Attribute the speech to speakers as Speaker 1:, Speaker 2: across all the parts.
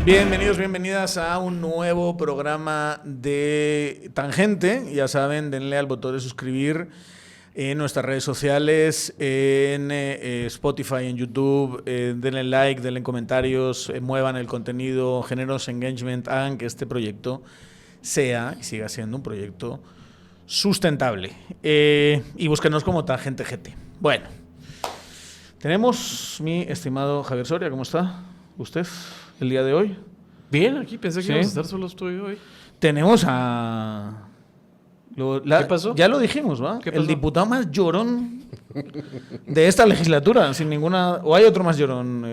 Speaker 1: Bienvenidos, bienvenidas a un nuevo programa de Tangente. Ya saben, denle al botón de suscribir en nuestras redes sociales, en Spotify, en YouTube. Denle like, denle comentarios, muevan el contenido, generos engagement, hagan que este proyecto sea y siga siendo un proyecto sustentable. Y búsquenos como Tangente GT. Bueno, tenemos mi estimado Javier Soria. ¿Cómo está usted el día de hoy?
Speaker 2: Bien, aquí pensé que
Speaker 1: ¿Sí?
Speaker 2: íbamos a estar solos tú y hoy.
Speaker 1: Tenemos a...
Speaker 2: ¿Qué pasó?
Speaker 1: Ya lo dijimos, ¿va?
Speaker 2: ¿Qué pasó?
Speaker 1: El diputado más llorón de esta legislatura, sin ninguna... ¿O hay otro más llorón,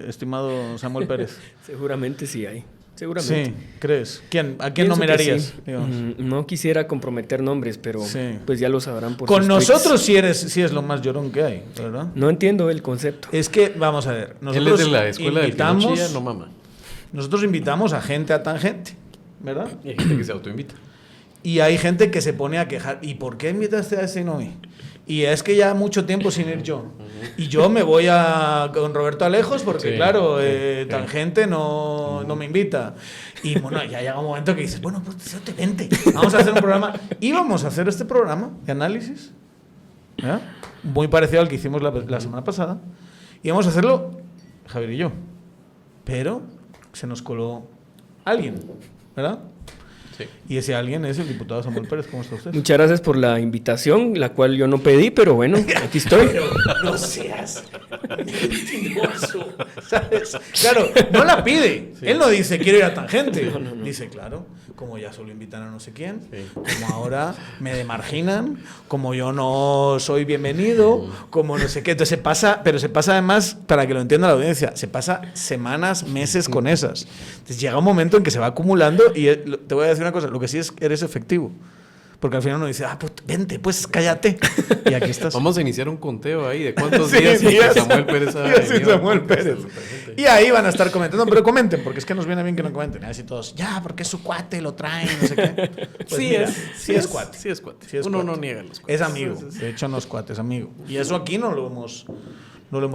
Speaker 1: estimado Samuel Pérez?
Speaker 3: Seguramente sí hay. Seguramente.
Speaker 1: Sí, ¿crees? ¿A quién
Speaker 3: Pienso
Speaker 1: numerarías?
Speaker 3: que sí. No quisiera comprometer nombres, pero
Speaker 1: Sí.
Speaker 3: pues ya lo sabrán por
Speaker 1: Con
Speaker 3: sus
Speaker 1: nosotros
Speaker 3: tweets.
Speaker 1: sí es lo más llorón que hay, ¿verdad?
Speaker 3: No entiendo el concepto.
Speaker 1: Es que, vamos a ver,
Speaker 2: Él
Speaker 1: nosotros
Speaker 2: es de la escuela del que no
Speaker 1: invitamos,
Speaker 2: chilla, no mama.
Speaker 1: nosotros invitamos a gente a Tangente, ¿verdad?
Speaker 2: Y hay gente que se autoinvita.
Speaker 1: Y hay gente que se pone a quejar. ¿Y por qué invitaste a ese y no a mí? Y es que ya mucho tiempo sin ir yo. Y yo me voy con Roberto Alejos porque,
Speaker 2: Sí,
Speaker 1: claro,
Speaker 2: sí.
Speaker 1: Tangente no me invita. Y bueno, ya llega un momento que dices, bueno, pues vente. Vamos a hacer un programa. Íbamos a hacer este programa de análisis, ¿verdad? Muy parecido al que hicimos la semana pasada. Íbamos a hacerlo Javier y yo. Pero se nos coló alguien, ¿verdad?
Speaker 2: Sí.
Speaker 1: Y ese alguien es el diputado Samuel Pérez. ¿Cómo está usted?
Speaker 3: Muchas gracias por la invitación, la cual yo no pedí, pero bueno, aquí estoy.
Speaker 1: Pero no seas mentiroso, ¿sabes? Claro, no la pide.
Speaker 2: Sí.
Speaker 1: Él no dice, quiero ir a Tangente.
Speaker 3: No.
Speaker 1: Dice, claro, como ya solo invitan a no sé quién,
Speaker 2: Sí.
Speaker 1: como ahora me demarginan, como yo no soy bienvenido, como no sé qué. Entonces se pasa además, para que lo entienda la audiencia, se pasa semanas, meses con esas. Entonces llega un momento en que se va acumulando y te voy a decir una cosa, lo que sí es que eres efectivo. Porque al final uno dice, pues vente, pues cállate. Y aquí estás.
Speaker 2: Vamos a iniciar un conteo ahí de cuántos
Speaker 1: Sí,
Speaker 2: días sin que
Speaker 1: días.
Speaker 2: Samuel Pérez ha
Speaker 1: Días sin
Speaker 2: venido al
Speaker 1: Samuel
Speaker 2: podcast
Speaker 1: Pérez.
Speaker 2: de Tangente.
Speaker 1: Y ahí van a estar comentando, pero comenten, porque es que nos viene bien que no comenten. A ver si todos, ya, porque es su cuate, lo traen, no sé qué. Pues
Speaker 2: Sí,
Speaker 1: mira,
Speaker 2: sí es cuate.
Speaker 1: Sí es
Speaker 2: Uno
Speaker 1: cuate.
Speaker 2: no niega los cuates.
Speaker 1: Es amigo. De hecho, no es cuate, es amigo. Y eso aquí no lo hemos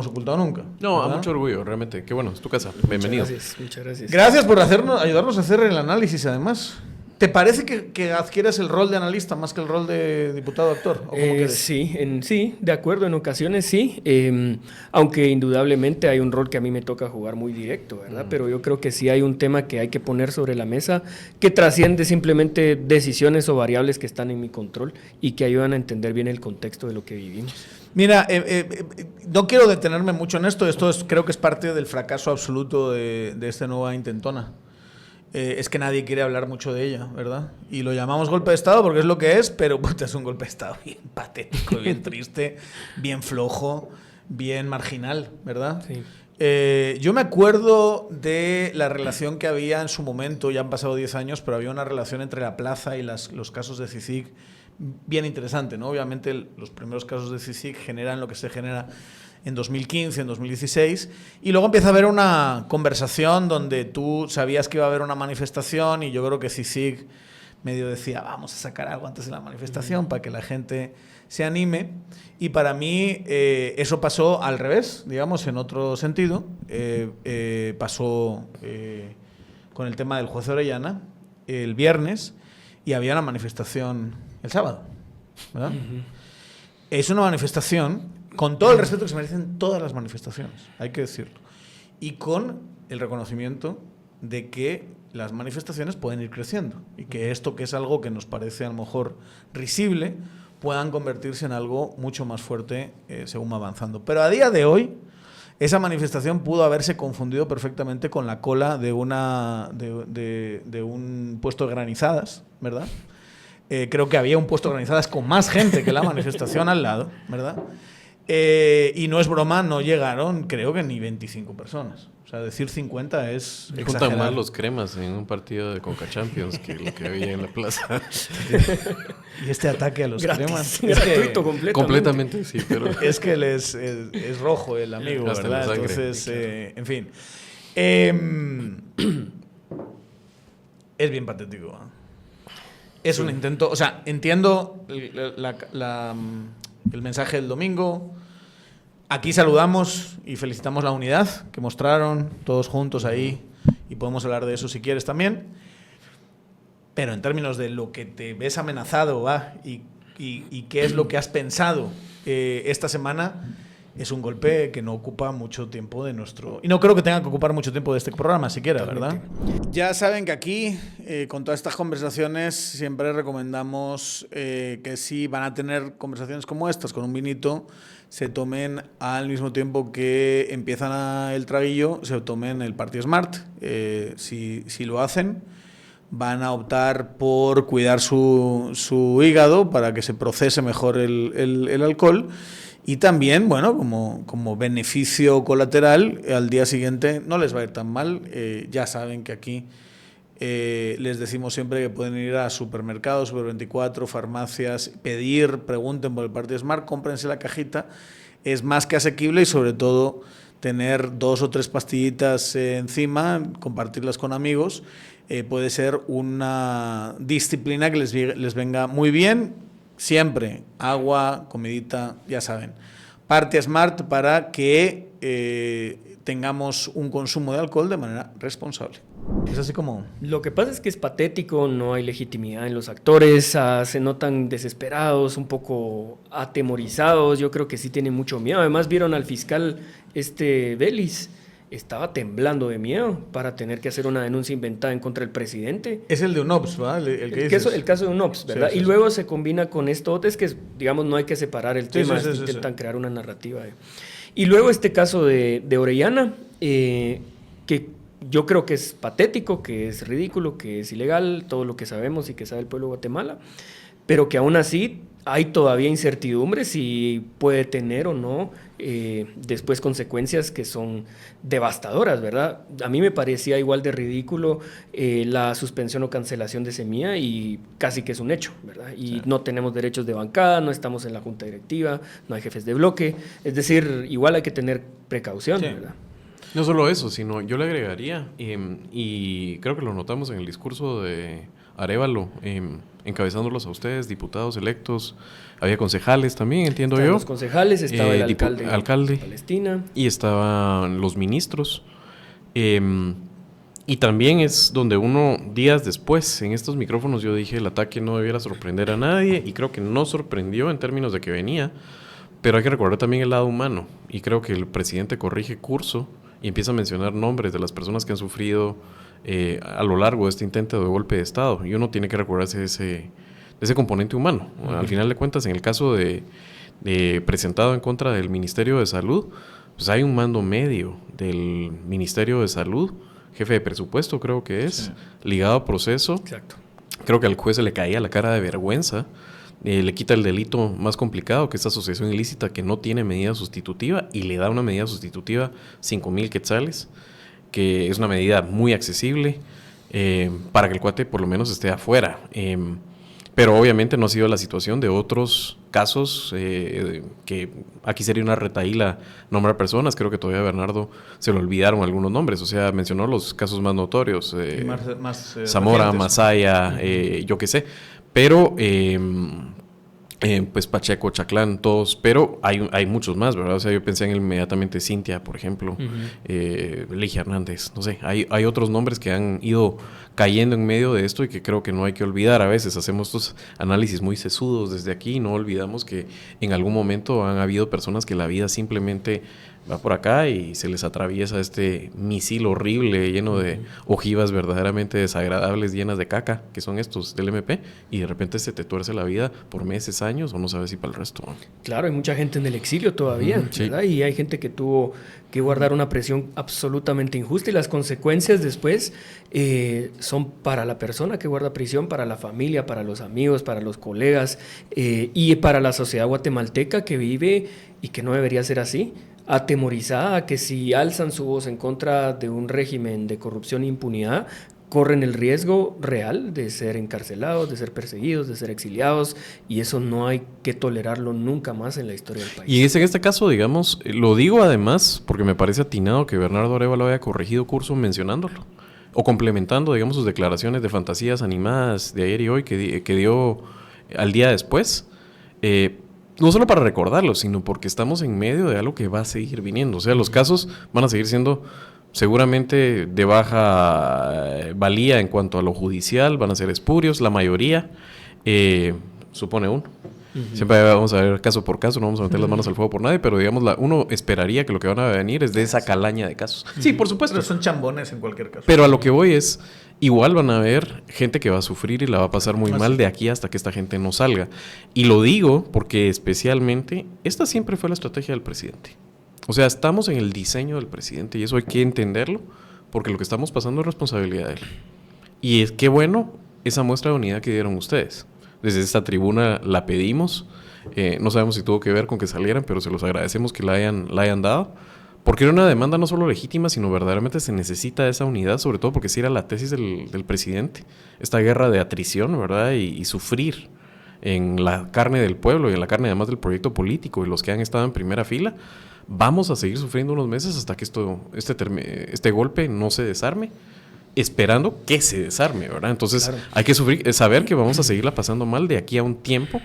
Speaker 1: ocultado nunca.
Speaker 2: No, a
Speaker 1: ¿verdad?
Speaker 2: mucho orgullo, realmente. Qué bueno, es tu casa. Bienvenido.
Speaker 3: Muchas gracias.
Speaker 1: Gracias por ayudarnos a hacer el análisis, además. ¿Te parece que adquieras el rol de analista más que el rol de diputado-actor? ¿O cómo quieres?
Speaker 3: Sí, de acuerdo, en ocasiones sí, aunque indudablemente hay un rol que a mí me toca jugar muy directo, ¿verdad? Pero yo creo que sí hay un tema que hay que poner sobre la mesa que trasciende simplemente decisiones o variables que están en mi control y que ayudan a entender bien el contexto de lo que vivimos.
Speaker 1: Mira, no quiero detenerme mucho en esto. Creo que es parte del fracaso absoluto de esta nueva intentona. Es que nadie quiere hablar mucho de ella, ¿verdad? Y lo llamamos golpe de Estado porque es lo que es, pero es un golpe de Estado bien patético, bien triste, bien flojo, bien marginal, ¿verdad?
Speaker 3: Sí.
Speaker 1: Yo me acuerdo de la relación que había en su momento, ya han pasado 10 años, pero había una relación entre la plaza y los casos de CICIG bien interesante, ¿no? Obviamente los primeros casos de CICIG generan lo que se genera en 2015, en 2016, y luego empieza a haber una conversación donde tú sabías que iba a haber una manifestación y yo creo que CICIG medio decía, vamos a sacar algo antes de la manifestación para que la gente se anime, y para mí eso pasó al revés, digamos, en otro sentido. Pasó con el tema del juez Orellana el viernes y había una manifestación el sábado, ¿verdad? Es una manifestación con todo el respeto que se merecen todas las manifestaciones, hay que decirlo, y con el reconocimiento de que las manifestaciones pueden ir creciendo y que esto, que es algo que nos parece a lo mejor risible, puedan convertirse en algo mucho más fuerte según va avanzando. Pero a día de hoy, esa manifestación pudo haberse confundido perfectamente con la cola de un puesto de granizadas, ¿verdad? Creo que había un puesto de granizadas con más gente que la manifestación al lado, ¿verdad? Y no es broma, no llegaron, creo que ni 25 personas. O sea, decir 50 es
Speaker 2: Me
Speaker 1: exagerar.
Speaker 2: contan más los cremas en un partido de Conca Champions que lo que había en la plaza.
Speaker 1: Y este ataque a los cremas.
Speaker 3: Gratuito,
Speaker 2: Completamente, sí, pero...
Speaker 1: Es que él es rojo el amigo,
Speaker 2: Hasta
Speaker 1: ¿verdad?
Speaker 2: la sangre.
Speaker 1: Entonces, en fin. Es bien patético. Es un intento, o sea, entiendo el mensaje del domingo. Aquí saludamos y felicitamos la unidad que mostraron todos juntos ahí, y podemos hablar de eso si quieres también. Pero en términos de lo que te ves amenazado, y qué es lo que has pensado esta semana, es un golpe que no ocupa mucho tiempo de nuestro... Y no creo que tenga que ocupar mucho tiempo de este programa siquiera, ¿verdad? Ya saben que aquí, con todas estas conversaciones, siempre recomendamos que si van a tener conversaciones como estas, con un vinito, se tomen al mismo tiempo que empiezan el traguillo, se tomen el Party Smart. Si lo hacen, van a optar por cuidar su hígado para que se procese mejor el alcohol. Y también, bueno, como beneficio colateral, al día siguiente no les va a ir tan mal. Ya saben que aquí les decimos siempre que pueden ir a supermercados, Super 24, farmacias, pregunten por el Party Smart, cómprense la cajita. Es más que asequible y sobre todo tener 2 o 3 pastillitas encima, compartirlas con amigos, puede ser una disciplina que les venga muy bien. Siempre agua, comidita, ya saben. Party Smart para que tengamos un consumo de alcohol de manera responsable. Es así como...
Speaker 3: Lo que pasa es que es patético, no hay legitimidad en los actores, se notan desesperados, un poco atemorizados. Yo creo que sí tienen mucho miedo. Además vieron al fiscal Vélez. Estaba temblando de miedo para tener que hacer una denuncia inventada en contra del presidente.
Speaker 1: Es el de UNOPS, ¿verdad?
Speaker 3: El caso de UNOPS, ¿verdad? Sí, sí, y luego se combina con esto, es que, digamos, no hay que separar el tema, intentan crear una narrativa. Y luego este caso de Orellana, que yo creo que es patético, que es ridículo, que es ilegal, todo lo que sabemos y que sabe el pueblo de Guatemala, pero que aún así hay todavía incertidumbre si puede tener o no después consecuencias que son devastadoras, ¿verdad? A mí me parecía igual de ridículo la suspensión o cancelación de Semilla y casi que es un hecho, ¿verdad? Y sí, no tenemos derechos de bancada, no estamos en la junta directiva, no hay jefes de bloque, es decir, igual hay que tener precaución, sí, ¿verdad?
Speaker 2: No solo eso, sino yo le agregaría, y creo que lo notamos en el discurso de Arévalo, encabezándolos a ustedes, diputados electos, había concejales también, entiendo yo.
Speaker 3: Los concejales, estaba el alcalde de Palestina.
Speaker 2: Y estaban los ministros. Y también es donde uno, días después, en estos micrófonos yo dije el ataque no debiera sorprender a nadie, y creo que no sorprendió en términos de que venía, pero hay que recordar también el lado humano, y creo que el presidente corrige curso y empieza a mencionar nombres de las personas que han sufrido a lo largo de este intento de golpe de Estado, y uno tiene que recordarse de ese componente humano. Uh-huh. Al final de cuentas, en el caso de presentado en contra del Ministerio de Salud, pues hay un mando medio del Ministerio de Salud, jefe de presupuesto creo que es, sí, ligado a proceso.
Speaker 3: Exacto.
Speaker 2: Creo que al juez se le caía la cara de vergüenza, le quita el delito más complicado, que es asociación ilícita que no tiene medida sustitutiva, y le da una medida sustitutiva 5,000 quetzales, que es una medida muy accesible para que el cuate por lo menos esté afuera. Pero obviamente no ha sido la situación de otros casos, que aquí sería una retahíla nombrar personas. Creo que todavía a Bernardo se le olvidaron algunos nombres, o sea, mencionó los casos más notorios, Zamora, recientes, Masaya, yo qué sé, pero pues Pacheco, Chaclán, todos, pero hay muchos más, ¿verdad? O sea, yo pensé en inmediatamente Cintia, por ejemplo, Ligia Hernández, no sé, hay otros nombres que han ido cayendo en medio de esto y que creo que no hay que olvidar. A veces hacemos estos análisis muy sesudos desde aquí y no olvidamos que en algún momento han habido personas que la vida simplemente va por acá y se les atraviesa este misil horrible lleno de ojivas verdaderamente desagradables, llenas de caca, que son estos del MP, y de repente se te tuerce la vida por meses, años, o no sabes si para el resto.
Speaker 3: Claro, hay mucha gente en el exilio todavía, ¿verdad? Sí. Y hay gente que tuvo que guardar una presión absolutamente injusta, y las consecuencias después son para la persona que guarda prisión, para la familia, para los amigos, para los colegas, y para la sociedad guatemalteca que vive, y que no debería ser así, atemorizada, que si alzan su voz en contra de un régimen de corrupción e impunidad, corren el riesgo real de ser encarcelados, de ser perseguidos, de ser exiliados, y eso no hay que tolerarlo nunca más en la historia del país.
Speaker 2: Y es en este caso, digamos, lo digo además porque me parece atinado que Bernardo Arévalo haya corregido curso mencionándolo, o complementando, digamos, sus declaraciones de fantasías animadas de ayer y hoy que dio al día después, no solo para recordarlo, sino porque estamos en medio de algo que va a seguir viniendo. O sea, los casos van a seguir siendo seguramente de baja valía en cuanto a lo judicial, van a ser espurios, la mayoría, supone uno. Siempre vamos a ver caso por caso, no vamos a meter las manos al fuego por nadie, pero digamos, uno esperaría que lo que van a venir es de esa calaña de casos. Sí, por supuesto.
Speaker 1: Pero son chambones en cualquier caso.
Speaker 2: Pero a lo que voy es, igual van a haber gente que va a sufrir y la va a pasar muy mal de aquí hasta que esta gente no salga. Y lo digo porque especialmente, esta siempre fue la estrategia del presidente. O sea, estamos en el diseño del presidente y eso hay que entenderlo, porque lo que estamos pasando es responsabilidad de él. Y es que bueno esa muestra de unidad que dieron ustedes. Desde esta tribuna la pedimos, no sabemos si tuvo que ver con que salieran, pero se los agradecemos que la hayan dado, porque era una demanda no solo legítima, sino verdaderamente se necesita esa unidad, sobre todo porque sí era la tesis del presidente, esta guerra de atrición, ¿verdad? Y sufrir en la carne del pueblo y en la carne además del proyecto político y los que han estado en primera fila. Vamos a seguir sufriendo unos meses hasta que este golpe no se desarme, esperando que se desarme, ¿verdad? Entonces hay que saber que vamos a seguirla pasando mal de aquí a un tiempo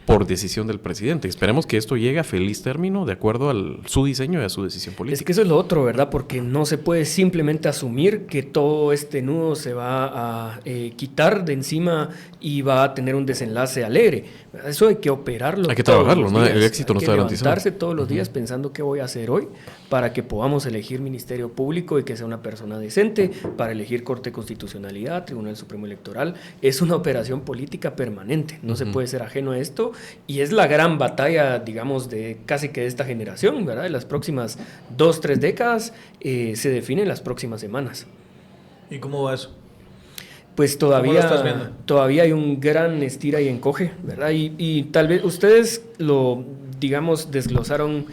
Speaker 2: por decisión del presidente. Esperemos que esto llegue a feliz término de acuerdo a su diseño y a su decisión política.
Speaker 3: Es que eso es lo otro, ¿verdad? Porque no se puede simplemente asumir que todo este nudo se va a quitar de encima y va a tener un desenlace alegre. Eso hay que operarlo.
Speaker 2: Hay que trabajarlo, ¿no? El éxito no está garantizado.
Speaker 3: Hay que levantarse todos los días pensando qué voy a hacer hoy para que podamos elegir Ministerio Público y que sea una persona decente, para elegir Corte de Constitucionalidad, Tribunal Supremo Electoral. Es una operación política permanente, no se puede ser ajeno a esto, y es la gran batalla, digamos, de casi que de esta generación, ¿verdad? De las próximas 2-3 décadas se define en las próximas semanas.
Speaker 1: ¿Y cómo va eso?
Speaker 3: Pues
Speaker 1: ¿Cómo lo estás viendo?
Speaker 3: todavía hay un gran estira y encoge, ¿verdad? Y tal vez ustedes lo, digamos, desglosaron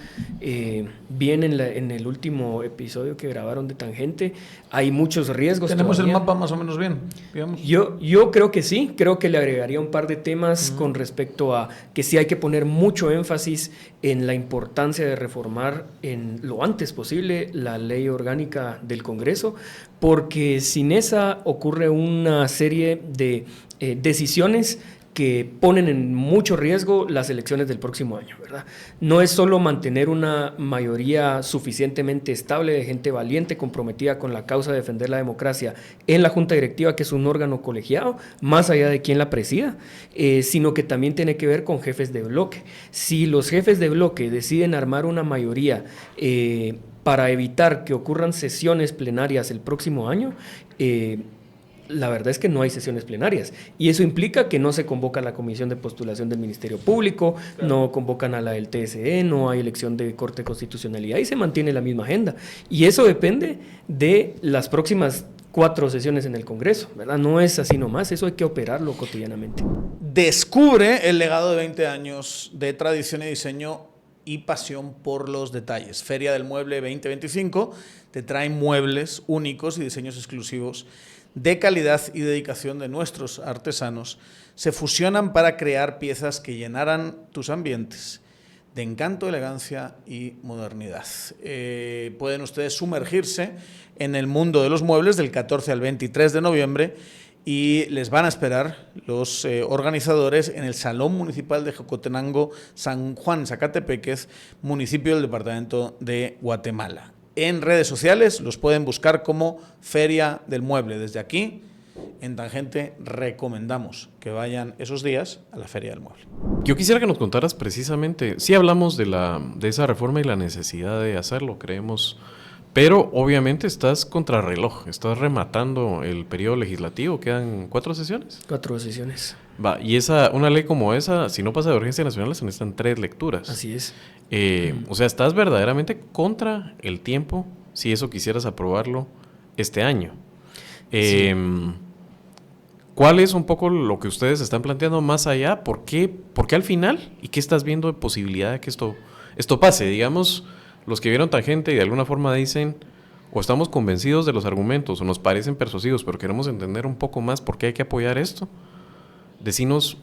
Speaker 3: bien en el último episodio que grabaron de Tangente. Hay muchos riesgos.
Speaker 1: ¿Tenemos
Speaker 3: todavía.
Speaker 1: el mapa más o menos bien, digamos?
Speaker 3: Yo creo que sí, creo que le agregaría un par de temas con respecto a que sí hay que poner mucho énfasis en la importancia de reformar en lo antes posible la ley orgánica del Congreso, porque sin esa ocurre una serie de decisiones que ponen en mucho riesgo las elecciones del próximo año, ¿verdad? No es solo mantener una mayoría suficientemente estable de gente valiente, comprometida con la causa de defender la democracia en la Junta Directiva, que es un órgano colegiado, más allá de quién la presida, sino que también tiene que ver con jefes de bloque. Si los jefes de bloque deciden armar una mayoría para evitar que ocurran sesiones plenarias el próximo año, la verdad es que no hay sesiones plenarias y eso implica que no se convoca la comisión de postulación del Ministerio Público, no convocan a la del TSE, no hay elección de Corte de Constitucionalidad y se mantiene la misma agenda. Y eso depende de las próximas 4 sesiones en el Congreso, ¿verdad? No es así nomás, eso hay que operarlo cotidianamente.
Speaker 1: Descubre el legado de 20 años de tradición y diseño y pasión por los detalles. Feria del Mueble 2025 te trae muebles únicos y diseños exclusivos de calidad y dedicación de nuestros artesanos. Se fusionan para crear piezas que llenarán tus ambientes de encanto, elegancia y modernidad. Pueden ustedes sumergirse en el mundo de los muebles del 14 al 23 de noviembre y les van a esperar los organizadores en el Salón Municipal de Jocotenango, San Juan Zacatepeques, municipio del departamento de Guatemala. En redes sociales los pueden buscar como Feria del Mueble. Desde aquí, en Tangente, recomendamos que vayan esos días a la Feria del Mueble.
Speaker 2: Yo quisiera que nos contaras precisamente, sí hablamos de esa reforma y la necesidad de hacerlo, creemos, pero obviamente estás contrarreloj, estás rematando el periodo legislativo, quedan 4 sesiones.
Speaker 3: 4 sesiones.
Speaker 2: Va, y una ley como esa, si no pasa de urgencia nacional, se necesitan 3 lecturas.
Speaker 3: Así es.
Speaker 2: O sea, estás verdaderamente contra el tiempo si eso quisieras aprobarlo este año. Sí. ¿Cuál es un poco lo que ustedes están planteando más allá? ¿Por qué al final? ¿Y qué estás viendo de posibilidad de que esto pase? Digamos, los que vieron Tangente y de alguna forma dicen, o estamos convencidos de los argumentos o nos parecen persuasivos, pero queremos entender un poco más por qué hay que apoyar esto. Decinos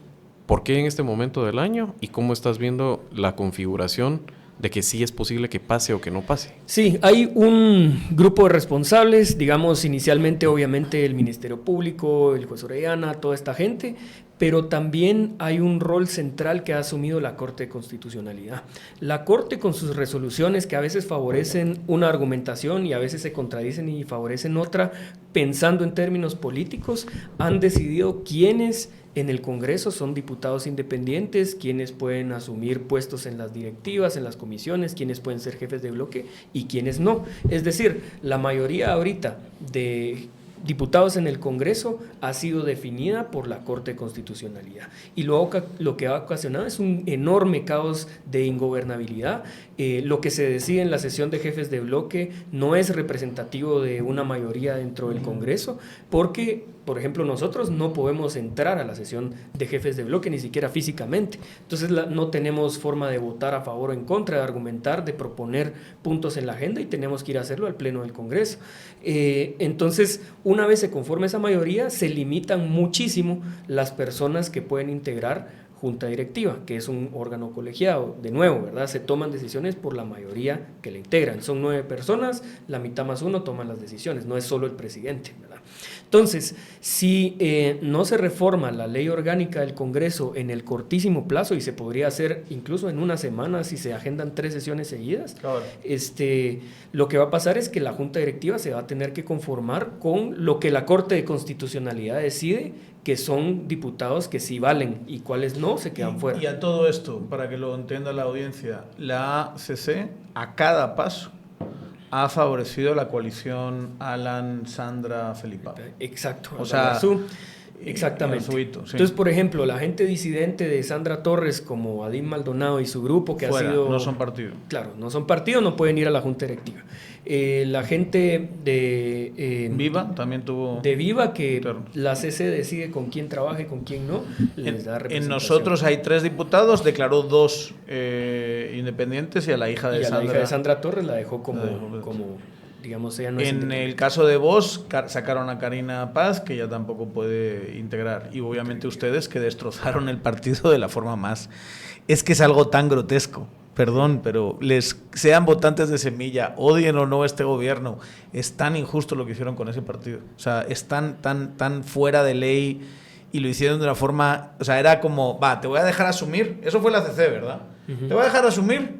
Speaker 2: por qué en este momento del año y cómo estás viendo la configuración de que sí es posible que pase o que no pase?
Speaker 3: Sí, hay un grupo de responsables, digamos, inicialmente obviamente el Ministerio Público, el juez Orellana, toda esta gente, pero también hay un rol central que ha asumido la Corte de Constitucionalidad. La Corte, con sus resoluciones que a veces favorecen una argumentación y a veces se contradicen y favorecen otra, pensando en términos políticos, han decidido quiénes en el Congreso son diputados independientes, quienes pueden asumir puestos en las directivas, en las comisiones, quienes pueden ser jefes de bloque y quienes no. Es decir, la mayoría ahorita de diputados en el Congreso ha sido definida por la Corte de Constitucionalidad y lo que ha ocasionado es un enorme caos de ingobernabilidad. Lo que se decide en la sesión de jefes de bloque no es representativo de una mayoría dentro del Congreso porque, por ejemplo, nosotros no podemos entrar a la sesión de jefes de bloque ni siquiera físicamente, entonces no tenemos forma de votar a favor o en contra, de argumentar, de proponer puntos en la agenda y tenemos que ir a hacerlo al Pleno del Congreso. Entonces, una vez se conforme esa mayoría, se limitan muchísimo las personas que pueden integrar junta directiva, que es un órgano colegiado. De nuevo, ¿verdad? Se toman decisiones por la mayoría que la integran. Son 9 personas, la mitad más 1 toman las decisiones, no es solo el presidente, ¿verdad? Entonces, si no se reforma la ley orgánica del Congreso en el cortísimo plazo, y se podría hacer incluso en una semana si se agendan 3 sesiones seguidas, claro, lo que va a pasar es que la junta directiva se va a tener que conformar con lo que la Corte de Constitucionalidad decide, que son diputados que sí valen y cuáles no se quedan fuera.
Speaker 1: Y a todo esto, para que lo entienda la audiencia, la ACC a cada paso ha favorecido la coalición Alan, Sandra, Felipao.
Speaker 3: Exacto.
Speaker 1: O sea,
Speaker 3: exactamente.
Speaker 1: Suito, sí.
Speaker 3: Entonces, por ejemplo, la gente disidente de Sandra Torres, como Adín Maldonado y su grupo, que
Speaker 1: fuera,
Speaker 3: ha sido...
Speaker 1: no son partido.
Speaker 3: Claro, no son partido, no pueden ir a la junta directiva. La gente de...
Speaker 1: Viva también tuvo...
Speaker 3: De Viva, que la CC decide con quién trabaja y con quién no, les da representación.
Speaker 1: En nosotros hay 3 diputados, declaró 2 independientes y a la hija de Sandra...
Speaker 3: a la hija de Sandra Torres la dejó como digamos, ella no es
Speaker 1: en el caso de vos, sacaron a Karina Paz, que ya tampoco puede integrar. Y obviamente ustedes que destrozaron el partido de la forma más... Es que es algo tan grotesco. Perdón, pero sean votantes de Semilla, odien o no este gobierno, es tan injusto lo que hicieron con ese partido. O sea, es tan fuera de ley y lo hicieron de una forma... O sea, era como, te voy a dejar asumir. Eso fue la CC, ¿verdad? Uh-huh. Te voy a dejar asumir,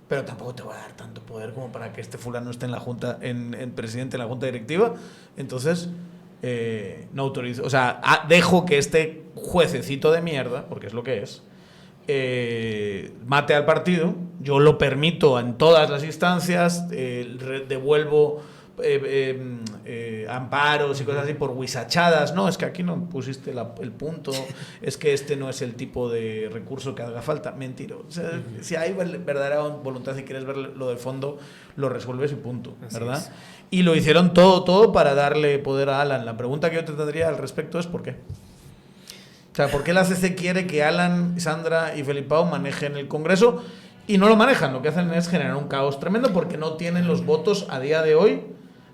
Speaker 1: pero tampoco te voy a dar tanto poder como para que este fulano esté en la junta, en presidente en la junta directiva. Entonces, no autorizo. O sea, dejo que este juececito de mierda, porque es lo que es, mate al partido. Yo lo permito en todas las instancias, devuelvo amparos y cosas así por huizachadas. No, es que aquí no pusiste el punto, es que este no es el tipo de recurso que haga falta. Mentira. O sea, si hay verdadera voluntad, si quieres ver lo del fondo, lo resuelves y punto, ¿verdad? Así es. Y lo hicieron todo para darle poder a Alan. La pregunta que yo te tendría al respecto es ¿por qué? O sea, ¿por qué la CC quiere que Alan, Sandra y Felipao manejen el Congreso? Y no lo manejan, lo que hacen es generar un caos tremendo porque no tienen los votos a día de hoy.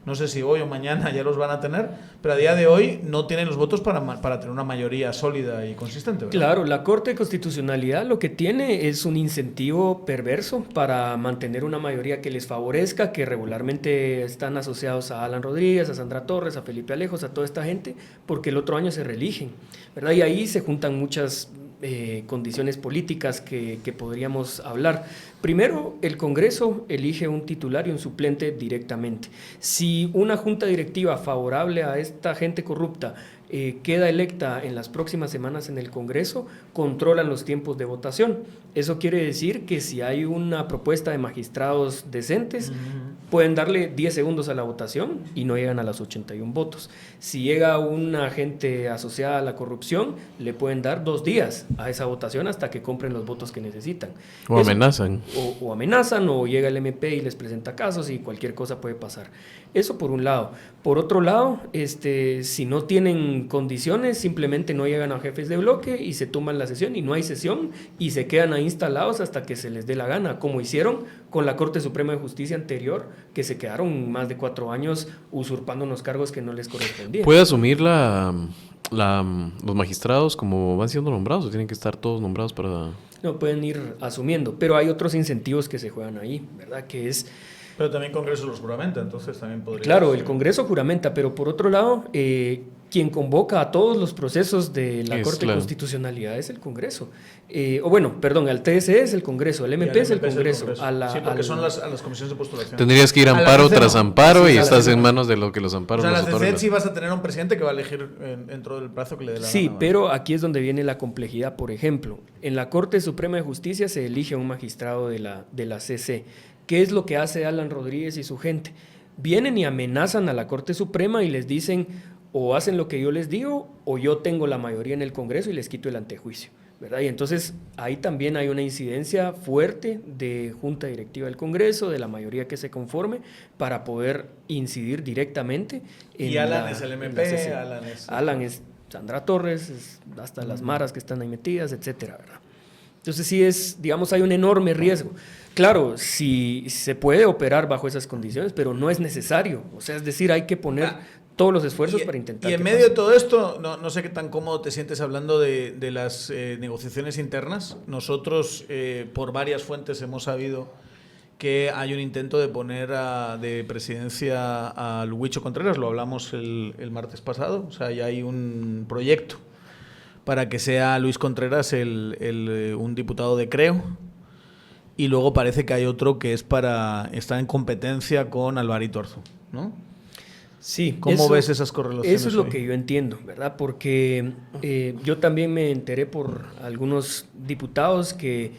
Speaker 1: No sé si hoy o mañana ya los van a tener, pero a día de hoy no tienen los votos para tener una mayoría sólida y consistente, ¿verdad?
Speaker 3: Claro, la Corte de Constitucionalidad lo que tiene es un incentivo perverso para mantener una mayoría que les favorezca, que regularmente están asociados a Alan Rodríguez, a Sandra Torres, a Felipe Alejos, a toda esta gente, porque el otro año se reeligen, ¿verdad? Y ahí se juntan muchas condiciones políticas que podríamos hablar. Primero, el Congreso elige un titular y un suplente directamente. Si una junta directiva favorable a esta gente corrupta queda electa en las próximas semanas en el Congreso, controlan los tiempos de votación. Eso quiere decir que si hay una propuesta de magistrados decentes, pueden darle 10 segundos a la votación y no llegan a los 81 votos. Si llega una gente asociada a la corrupción, le pueden dar 2 días a esa votación hasta que compren los votos que necesitan.
Speaker 2: O amenazan.
Speaker 3: O amenazan, o llega el MP y les presenta casos y cualquier cosa puede pasar. Eso por un lado. Por otro lado, si no tienen condiciones, simplemente no llegan a jefes de bloque y se toman la sesión y no hay sesión y se quedan ahí instalados hasta que se les dé la gana, como hicieron con la Corte Suprema de Justicia anterior, que se quedaron más de 4 años usurpando unos cargos que no les correspondían.
Speaker 2: ¿Puede asumir los magistrados como van siendo nombrados o tienen que estar todos nombrados para...?
Speaker 3: No, pueden ir asumiendo, pero hay otros incentivos que se juegan ahí, ¿verdad? Que es...
Speaker 1: Pero también el Congreso los juramenta, entonces también podría...
Speaker 3: Claro, el Congreso juramenta, pero por otro lado, quien convoca a todos los procesos de la Corte de Constitucionalidad es el Congreso. Al TSE es el Congreso, al MP es el Congreso.
Speaker 1: Sí, porque son a las comisiones de postulación.
Speaker 2: Tendrías que ir amparo tras amparo y estás en manos de lo que los amparos
Speaker 1: los
Speaker 2: otorgan.
Speaker 1: O sea, la CC sí vas a tener un presidente que va a elegir dentro del plazo que le dé la gana.
Speaker 3: Sí, pero aquí es donde viene la complejidad. Por ejemplo, en la Corte Suprema de Justicia se elige a un magistrado de la CC. ¿Qué es lo que hace Alan Rodríguez y su gente? Vienen y amenazan a la Corte Suprema y les dicen o hacen lo que yo les digo o yo tengo la mayoría en el Congreso y les quito el antejuicio, ¿verdad? Y entonces ahí también hay una incidencia fuerte de Junta Directiva del Congreso, de la mayoría que se conforme, para poder incidir directamente en
Speaker 1: y Alan es el MP,
Speaker 3: Alan es Sandra Torres, es hasta las maras que están ahí metidas, etcétera, ¿verdad? Entonces sí es, digamos, hay un enorme riesgo. Claro, sí se puede operar bajo esas condiciones, pero no es necesario. O sea, es decir, hay que poner todos los esfuerzos para intentar.
Speaker 1: Y en medio de todo esto, no sé qué tan cómodo te sientes hablando de las negociaciones internas. Nosotros, por varias fuentes, hemos sabido que hay un intento de poner de presidencia a Huicho Contreras. Lo hablamos el martes pasado. O sea, ya hay un proyecto para que sea Luis Contreras un diputado de Creo. Y luego parece que hay otro que es para estar en competencia con Alvarito Arzú, ¿no?
Speaker 3: Sí.
Speaker 1: ¿Cómo ves esas correlaciones?
Speaker 3: Eso es lo que yo entiendo, ¿verdad? Porque yo también me enteré por algunos diputados que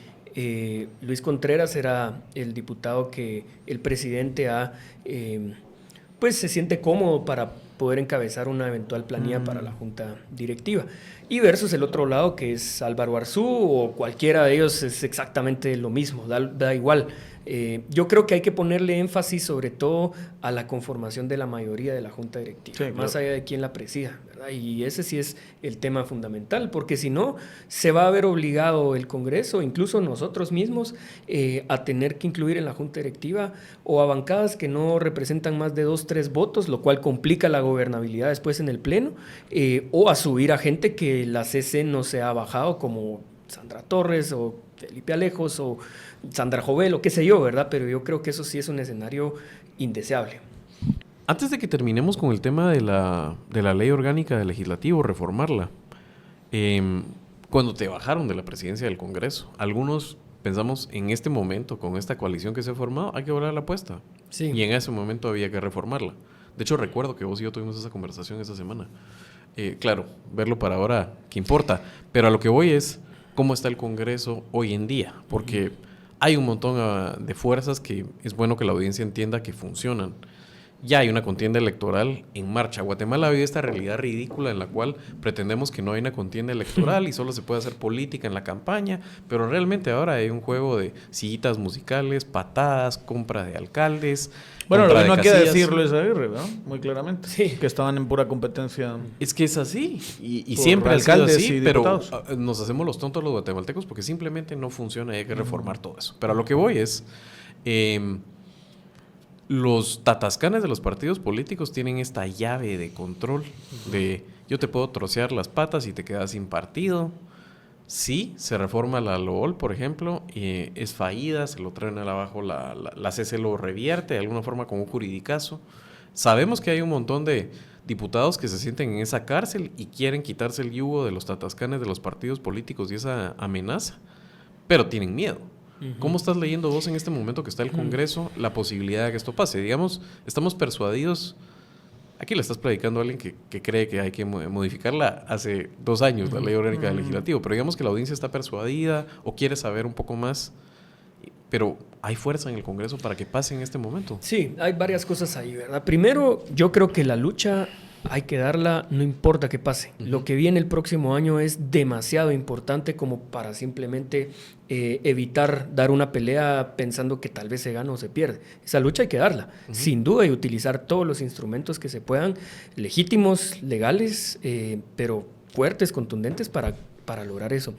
Speaker 3: Luis Contreras era el diputado que el presidente pues se siente cómodo para poder encabezar una eventual planilla para la junta directiva. Y versus el otro lado, que es Álvaro Arzú, o cualquiera de ellos, es exactamente lo mismo, da igual. Yo creo que hay que ponerle énfasis sobre todo a la conformación de la mayoría de la junta directiva, sí, más allá de quién la presida, ¿verdad? Y ese sí es el tema fundamental, porque si no, se va a ver obligado el Congreso, incluso nosotros mismos, a tener que incluir en la junta directiva o a bancadas que no representan más de 2-3 votos, lo cual complica la gobernabilidad después en el Pleno, o a subir a gente que la CC no se ha bajado, como Sandra Torres o Felipe Alejos o Sandra Jovel o qué sé yo, ¿verdad? Pero yo creo que eso sí es un escenario indeseable.
Speaker 2: Antes de que terminemos con el tema de la ley orgánica del legislativo, reformarla, cuando te bajaron de la presidencia del Congreso, algunos pensamos en este momento, con esta coalición que se ha formado, hay que volar la apuesta.
Speaker 3: Sí.
Speaker 2: Y en ese momento había que reformarla. De hecho, recuerdo que vos y yo tuvimos esa conversación esta semana. Claro, verlo para ahora, ¿qué importa? Pero a lo que voy es cómo está el Congreso hoy en día, porque hay un montón de fuerzas que es bueno que la audiencia entienda que funcionan. Ya hay una contienda electoral en marcha. Guatemala vive esta realidad ridícula en la cual pretendemos que no hay una contienda electoral y solo se puede hacer política en la campaña, pero realmente ahora hay un juego de sillitas musicales, patadas, compra de alcaldes.
Speaker 1: Bueno, lo que no hay que decirlo es Aguirre, ¿no? Muy claramente.
Speaker 3: Sí.
Speaker 1: Que estaban en pura competencia.
Speaker 2: Es que es así. Y siempre alcaldes así, pero nos hacemos los tontos los guatemaltecos porque simplemente no funciona y hay que reformar todo eso. Pero a lo que voy es... los tatascanes de los partidos políticos tienen esta llave de control de yo te puedo trocear las patas y te quedas sin partido. Sí, se reforma la LOL, por ejemplo, es fallida, se lo traen abajo, la CC lo revierte de alguna forma con un juridicazo. Sabemos que hay un montón de diputados que se sienten en esa cárcel y quieren quitarse el yugo de los tatascanes de los partidos políticos y esa amenaza, pero tienen miedo. ¿Cómo estás leyendo vos en este momento que está el Congreso la posibilidad de que esto pase? Digamos, estamos persuadidos, aquí le estás predicando a alguien que cree que hay que modificarla hace 2 años, la ley orgánica del legislativo, pero digamos que la audiencia está persuadida o quiere saber un poco más, pero ¿hay fuerza en el Congreso para que pase en este momento?
Speaker 3: Sí, hay varias cosas ahí, ¿verdad? Primero, yo creo que la lucha hay que darla, no importa qué pase. Lo que viene el próximo año es demasiado importante como para simplemente evitar dar una pelea pensando que tal vez se gana o se pierde. Esa lucha hay que darla, sin duda, y utilizar todos los instrumentos que se puedan, legítimos, legales, pero fuertes, contundentes, para para lograr eso.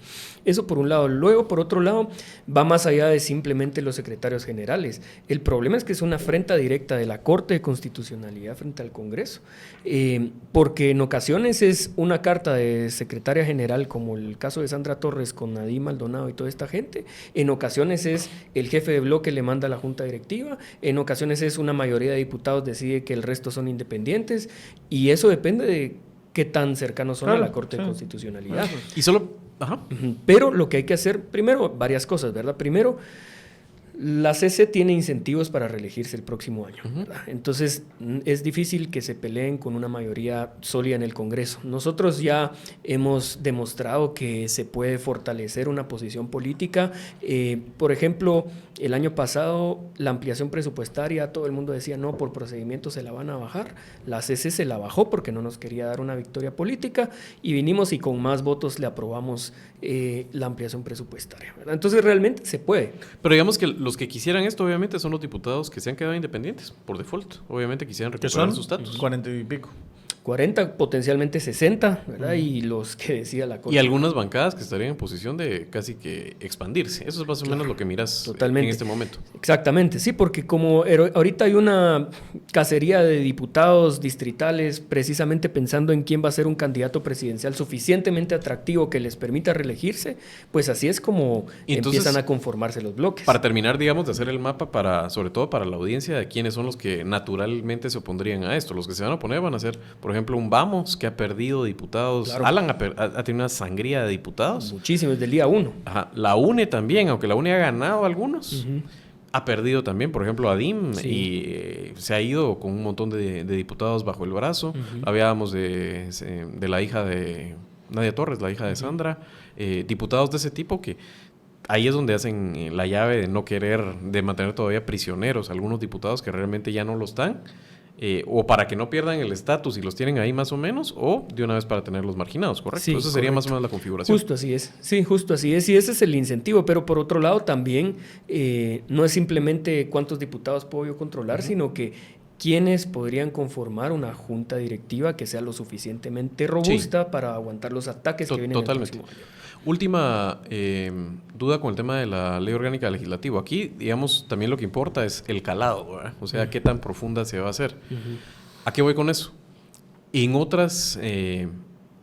Speaker 3: Eso por un lado. Luego, por otro lado, va más allá de simplemente los secretarios generales. El problema es que es una afrenta directa de la Corte de Constitucionalidad frente al Congreso, porque en ocasiones es una carta de secretaria general, como el caso de Sandra Torres con Nadim Maldonado y toda esta gente. En ocasiones es el jefe de bloque le manda a la junta directiva. En ocasiones es una mayoría de diputados decide que el resto son independientes, y eso depende de qué tan cercanos son a la Corte de Constitucionalidad.
Speaker 2: Y solo... Ajá.
Speaker 3: Pero lo que hay que hacer, primero, varias cosas, ¿verdad? Primero, la CC tiene incentivos para reelegirse el próximo año, ¿verdad? Entonces, es difícil que se peleen con una mayoría sólida en el Congreso. Nosotros ya hemos demostrado que se puede fortalecer una posición política. Por ejemplo, el año pasado, la ampliación presupuestaria, todo el mundo decía, no, por procedimiento se la van a bajar. La CC se la bajó porque no nos quería dar una victoria política, y vinimos y con más votos le aprobamos la ampliación presupuestaria, ¿verdad? Entonces, realmente se puede.
Speaker 2: Pero digamos que los que quisieran esto, obviamente, son los diputados que se han quedado independientes, por default. Obviamente quisieran recuperar su estatus.
Speaker 1: 40 y pico.
Speaker 3: 40, potencialmente 60, ¿verdad? Y los que decía la Corte.
Speaker 2: Y algunas bancadas que estarían en posición de casi que expandirse. Eso es más o menos lo que miras
Speaker 3: totalmente
Speaker 2: en este momento.
Speaker 3: Exactamente, sí, porque como ahorita hay una cacería de diputados distritales precisamente pensando en quién va a ser un candidato presidencial suficientemente atractivo que les permita reelegirse, pues así es como
Speaker 2: entonces,
Speaker 3: empiezan a conformarse los bloques.
Speaker 2: Para terminar, digamos, de hacer el mapa sobre todo para la audiencia de quiénes son los que naturalmente se opondrían a esto. Los que se van a oponer van a ser, por ejemplo, un Vamos, que ha perdido diputados. Claro. Alan ha tenido una sangría de diputados.
Speaker 3: Muchísimo, desde el día 1.
Speaker 2: Ajá. La UNE también, aunque la UNE ha ganado algunos. Ha perdido también, por ejemplo, Adim, y se ha ido con un montón de diputados bajo el brazo. Hablábamos de la hija de Nadia Torres, la hija de Sandra. Diputados de ese tipo que ahí es donde hacen la llave de no querer, de mantener todavía prisioneros algunos diputados que realmente ya no lo están. O para que no pierdan el estatus y los tienen ahí más o menos, o de una vez para tenerlos marginados, ¿correcto?
Speaker 3: Sí,
Speaker 2: Esa sería más o menos la configuración.
Speaker 3: Justo así es, sí, justo así es, y ese es el incentivo, pero por otro lado también no es simplemente cuántos diputados puedo yo controlar, sino que quiénes podrían conformar una junta directiva que sea lo suficientemente robusta para aguantar los ataques que vienen
Speaker 2: totalmente.
Speaker 3: el próximo año.
Speaker 2: Última duda con el tema de la ley orgánica legislativa. Aquí, digamos, también lo que importa es el calado, ¿verdad? O sea, qué tan profunda se va a hacer. ¿A qué voy con eso? En otras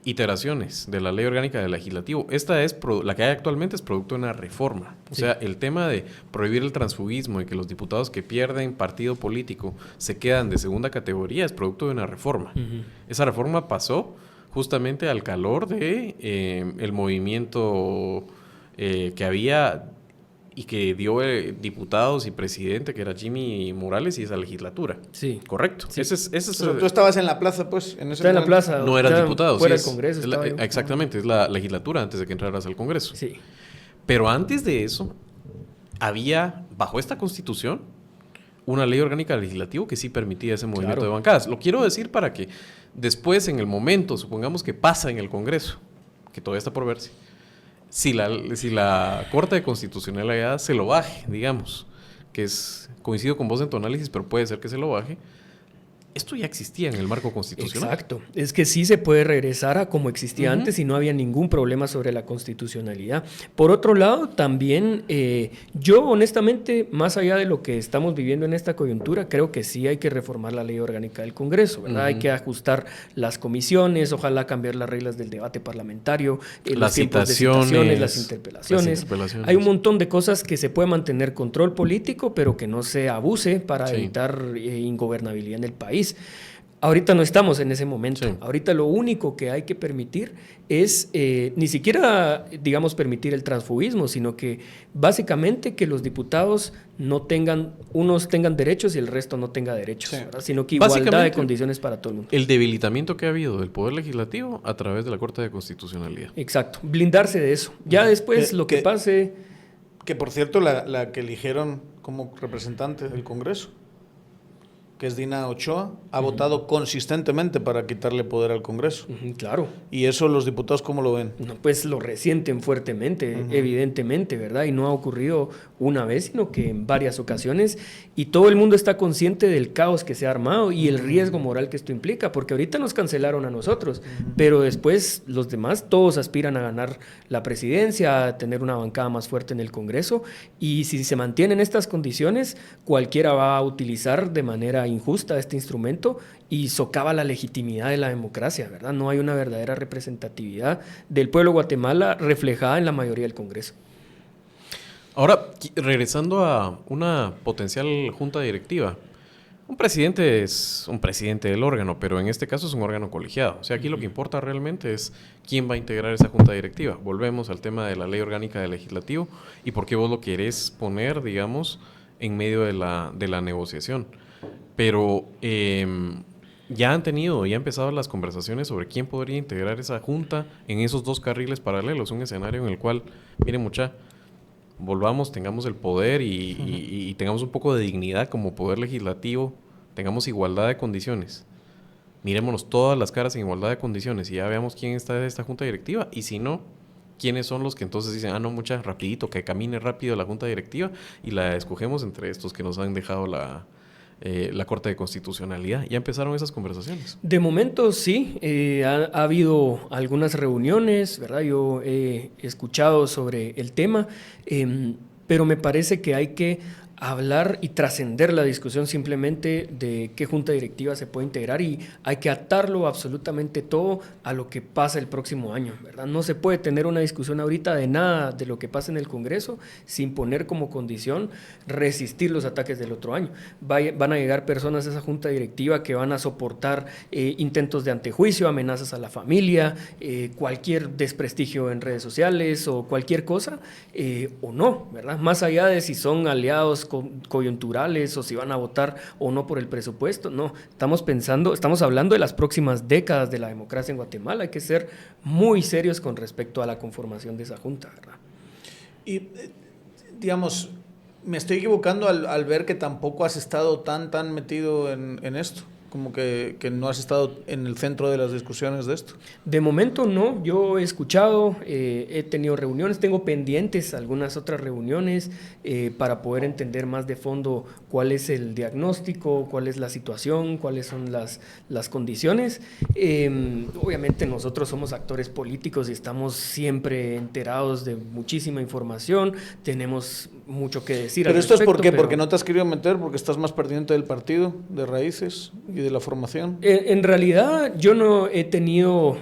Speaker 2: iteraciones de la ley orgánica del legislativo, esta es la que hay actualmente es producto de una reforma. O sea, el tema de prohibir el transfugismo y que los diputados que pierden partido político se quedan de segunda categoría es producto de una reforma. Esa reforma pasó justamente al calor de el movimiento que había y que dio diputados y presidente, que era Jimmy Morales, y esa legislatura.
Speaker 3: Sí.
Speaker 2: Correcto.
Speaker 3: Sí.
Speaker 1: Tú estabas en la plaza, pues.
Speaker 3: Estaba en la plaza.
Speaker 2: No eras diputado.
Speaker 3: Fuera del Congreso.
Speaker 2: Exactamente, es la legislatura antes de que entraras al Congreso.
Speaker 3: Sí.
Speaker 2: Pero antes de eso, había, bajo esta Constitución, una ley orgánica legislativa que sí permitía ese movimiento de bancadas. Lo quiero decir para que después, en el momento, supongamos que pasa en el Congreso, que todavía está por verse, si la Corte de Constitucionalidad se lo baje, digamos, que coincido con vos en tu análisis, pero puede ser que se lo baje, esto ya existía en el marco constitucional.
Speaker 3: Exacto. Es que sí se puede regresar a como existía antes y no había ningún problema sobre la constitucionalidad. Por otro lado, también yo honestamente, más allá de lo que estamos viviendo en esta coyuntura, creo que sí hay que reformar la ley orgánica del Congreso, ¿verdad? Hay que ajustar las comisiones, ojalá cambiar las reglas del debate parlamentario, los tiempos de citaciones, las interpelaciones. Hay un montón de cosas que se puede mantener control político, pero que no se abuse para evitar ingobernabilidad en el país. Ahorita no estamos en ese momento. Sí. Ahorita lo único que hay que permitir es ni siquiera, digamos, permitir el transfugismo, sino que básicamente que los diputados unos tengan derechos y el resto no tenga derechos, sino que igualdad de condiciones para todo el mundo.
Speaker 2: El debilitamiento que ha habido del Poder Legislativo a través de la Corte de Constitucionalidad.
Speaker 3: Exacto, blindarse de eso. Ya después lo que pase...
Speaker 1: Que por cierto, la que eligieron como representante del Congreso, que es Dina Ochoa, ha votado consistentemente para quitarle poder al Congreso.
Speaker 3: Claro.
Speaker 1: ¿Y eso los diputados cómo lo ven?
Speaker 3: No, pues lo resienten fuertemente, evidentemente, ¿verdad? Y no ha ocurrido una vez, sino que en varias ocasiones. Y todo el mundo está consciente del caos que se ha armado y el riesgo moral que esto implica, porque ahorita nos cancelaron a nosotros, pero después los demás todos aspiran a ganar la presidencia, a tener una bancada más fuerte en el Congreso, y si se mantienen estas condiciones, cualquiera va a utilizar de manera injusta este instrumento y socava la legitimidad de la democracia, ¿verdad? No hay una verdadera representatividad del pueblo de Guatemala reflejada en la mayoría del Congreso.
Speaker 2: Ahora, regresando a una potencial junta directiva, un presidente es un presidente del órgano, pero en este caso es un órgano colegiado. O sea, aquí lo que importa realmente es quién va a integrar esa junta directiva. Volvemos al tema de la ley orgánica del legislativo y por qué vos lo querés poner, digamos, en medio de la negociación. Pero ya han empezado las conversaciones sobre quién podría integrar esa junta en esos dos carriles paralelos, un escenario en el cual, miren mucha, volvamos, tengamos el poder y tengamos un poco de dignidad como poder legislativo, tengamos igualdad de condiciones. Mirémonos todas las caras en igualdad de condiciones y ya veamos quién está de esta junta directiva y si no, quiénes son los que entonces dicen, no, mucha, rapidito, que camine rápido la junta directiva y la escogemos entre estos que nos han dejado la Corte de Constitucionalidad. ¿Ya empezaron esas conversaciones?
Speaker 3: De momento sí, ha habido algunas reuniones, ¿verdad? Yo he escuchado sobre el tema, pero me parece que hay que hablar y trascender la discusión simplemente de qué junta directiva se puede integrar y hay que atarlo absolutamente todo a lo que pasa el próximo año, ¿verdad? No se puede tener una discusión ahorita de nada de lo que pasa en el Congreso sin poner como condición resistir los ataques del otro año. Van a llegar personas a esa junta directiva que van a soportar intentos de antejuicio, amenazas a la familia, cualquier desprestigio en redes sociales o cualquier cosa, o no, ¿verdad? Más allá de si son aliados coyunturales o si van a votar o no por el presupuesto, no, estamos hablando de las próximas décadas de la democracia en Guatemala, hay que ser muy serios con respecto a la conformación de esa junta, ¿verdad?
Speaker 1: Y, digamos, me estoy equivocando al ver que tampoco has estado tan metido en esto, como que no has estado en el centro de las discusiones de esto.
Speaker 3: De momento no, yo he escuchado, he tenido reuniones, tengo pendientes algunas otras reuniones para poder entender más de fondo cuál es el diagnóstico, cuál es la situación, cuáles son las condiciones. Obviamente nosotros somos actores políticos y estamos siempre enterados de muchísima información, tenemos mucho que decir.
Speaker 1: Pero esto es ¿por qué? ¿Porque no te has querido meter? ¿Porque estás más pendiente del partido, de Raíces y de la formación?
Speaker 3: En realidad yo no he tenido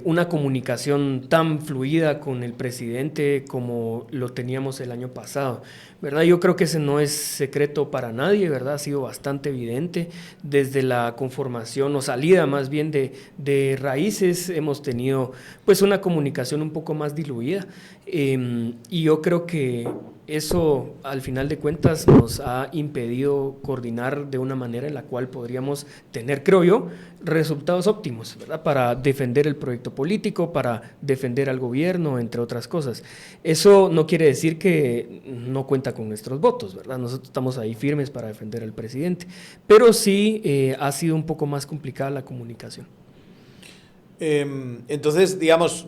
Speaker 3: una comunicación tan fluida con el presidente como lo teníamos el año pasado, ¿verdad? Yo creo que ese no es secreto para nadie, ¿verdad? Ha sido bastante evidente. Desde la conformación o salida más bien de Raíces hemos tenido pues una comunicación un poco más diluida y yo creo que eso al final de cuentas nos ha impedido coordinar de una manera en la cual podríamos tener, creo yo, resultados óptimos, ¿verdad? Para defender el proyecto político, para defender al gobierno, entre otras cosas. Eso no quiere decir que no cuenta con nuestros votos, ¿verdad? Nosotros estamos ahí firmes para defender al presidente, pero sí ha sido un poco más complicada la comunicación.
Speaker 1: Entonces, digamos,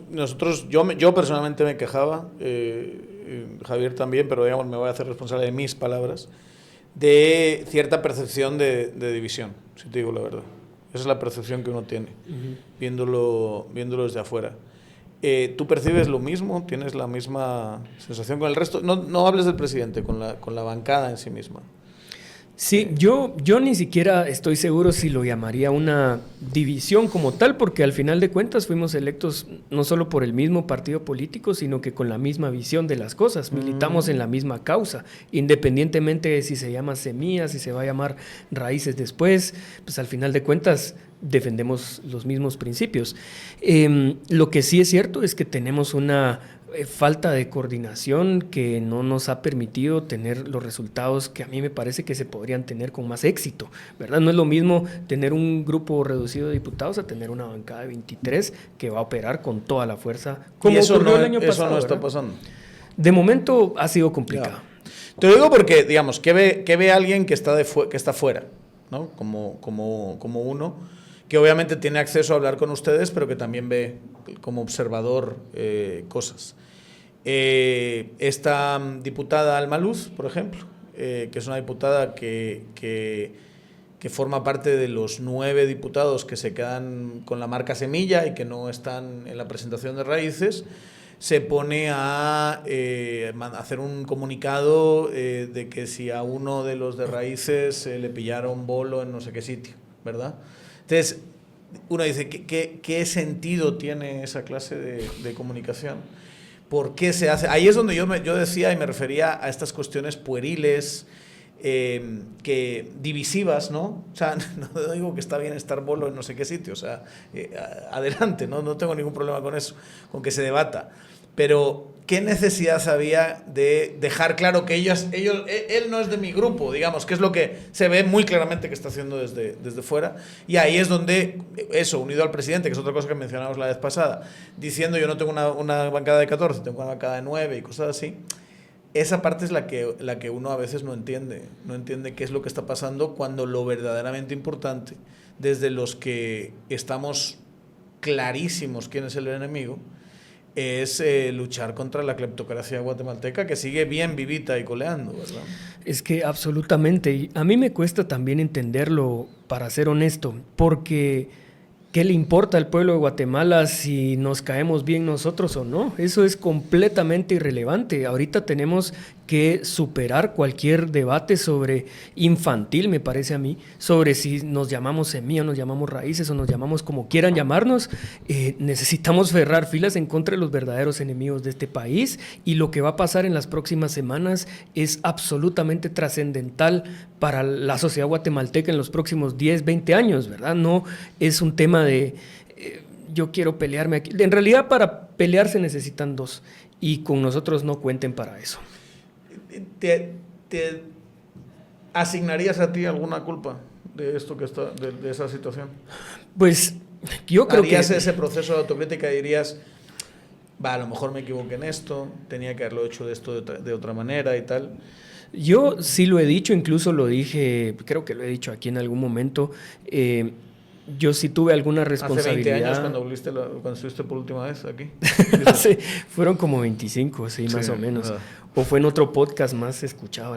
Speaker 1: yo personalmente me quejaba, Javier también, pero digamos me voy a hacer responsable de mis palabras, de cierta percepción de división, si te digo la verdad. Esa es la percepción que uno tiene, viéndolo desde afuera. ¿Tú percibes lo mismo? ¿Tienes la misma sensación con el resto? No hables del presidente, con la bancada en sí misma.
Speaker 3: Sí, yo ni siquiera estoy seguro si lo llamaría una división como tal, porque al final de cuentas fuimos electos no solo por el mismo partido político, sino que con la misma visión de las cosas, militamos en la misma causa, independientemente de si se llama Semillas, si se va a llamar Raíces después, pues al final de cuentas defendemos los mismos principios. Lo que sí es cierto es que tenemos una falta de coordinación que no nos ha permitido tener los resultados que a mí me parece que se podrían tener con más éxito, ¿verdad? No es lo mismo tener un grupo reducido de diputados a tener una bancada de 23 que va a operar con toda la fuerza como ocurrió el año pasado.
Speaker 1: Eso no está pasando.
Speaker 3: De momento ha sido complicado.
Speaker 1: Ya. Te lo digo porque, digamos, ¿qué ve alguien que está fuera? ¿no? Como uno, que obviamente tiene acceso a hablar con ustedes, pero que también ve como observador cosas. Esta diputada Alma Luz, por ejemplo, que es una diputada que forma parte de los 9 diputados que se quedan con la marca Semilla y que no están en la presentación de Raíces, se pone a hacer un comunicado de que si a uno de los de Raíces le pillara un bolo en no sé qué sitio, ¿verdad? Entonces, uno dice, ¿qué sentido tiene esa clase de comunicación? ¿Por qué se hace? Ahí es donde yo decía y me refería a estas cuestiones pueriles, que divisivas, ¿no? O sea, no digo que está bien estar bolo en no sé qué sitio, o sea, adelante, no tengo ningún problema con eso, con que se debata. Pero, ¿qué necesidad había de dejar claro que él no es de mi grupo, digamos, que es lo que se ve muy claramente que está haciendo desde fuera? Y ahí es donde, eso, unido al presidente, que es otra cosa que mencionamos la vez pasada, diciendo yo no tengo una bancada de 14, tengo una bancada de 9 y cosas así. Esa parte es la que uno a veces no entiende qué es lo que está pasando, cuando lo verdaderamente importante, desde los que estamos clarísimos quién es el enemigo, es luchar contra la cleptocracia guatemalteca, que sigue bien vivita y coleando, ¿verdad?
Speaker 3: Es que absolutamente, y a mí me cuesta también entenderlo, para ser honesto, porque ¿qué le importa al pueblo de Guatemala si nos caemos bien nosotros o no? Eso es completamente irrelevante. Ahorita tenemos que superar cualquier debate sobre infantil, me parece a mí, sobre si nos llamamos Semilla, nos llamamos Raíces o nos llamamos como quieran llamarnos. Necesitamos cerrar filas en contra de los verdaderos enemigos de este país, y lo que va a pasar en las próximas semanas es absolutamente trascendental para la sociedad guatemalteca en los próximos 10, 20 años, ¿verdad? No es un tema de yo quiero pelearme aquí. En realidad, para pelear se necesitan 2, y con nosotros no cuenten para eso.
Speaker 1: ¿Te asignarías a ti alguna culpa de esto que está, de esa situación?
Speaker 3: Pues yo creo
Speaker 1: ¿Harías ese proceso de autocrítica y dirías, a lo mejor me equivoqué en esto, tenía que haberlo hecho de otra manera y tal?
Speaker 3: Yo sí lo he dicho, incluso lo dije, creo que lo he dicho aquí en algún momento. Yo sí tuve alguna responsabilidad.
Speaker 1: Hace 20 años cuando estuviste por última vez aquí.
Speaker 3: Fueron como 25, sí, más o menos.
Speaker 1: Verdad.
Speaker 3: O fue en otro podcast más escuchado.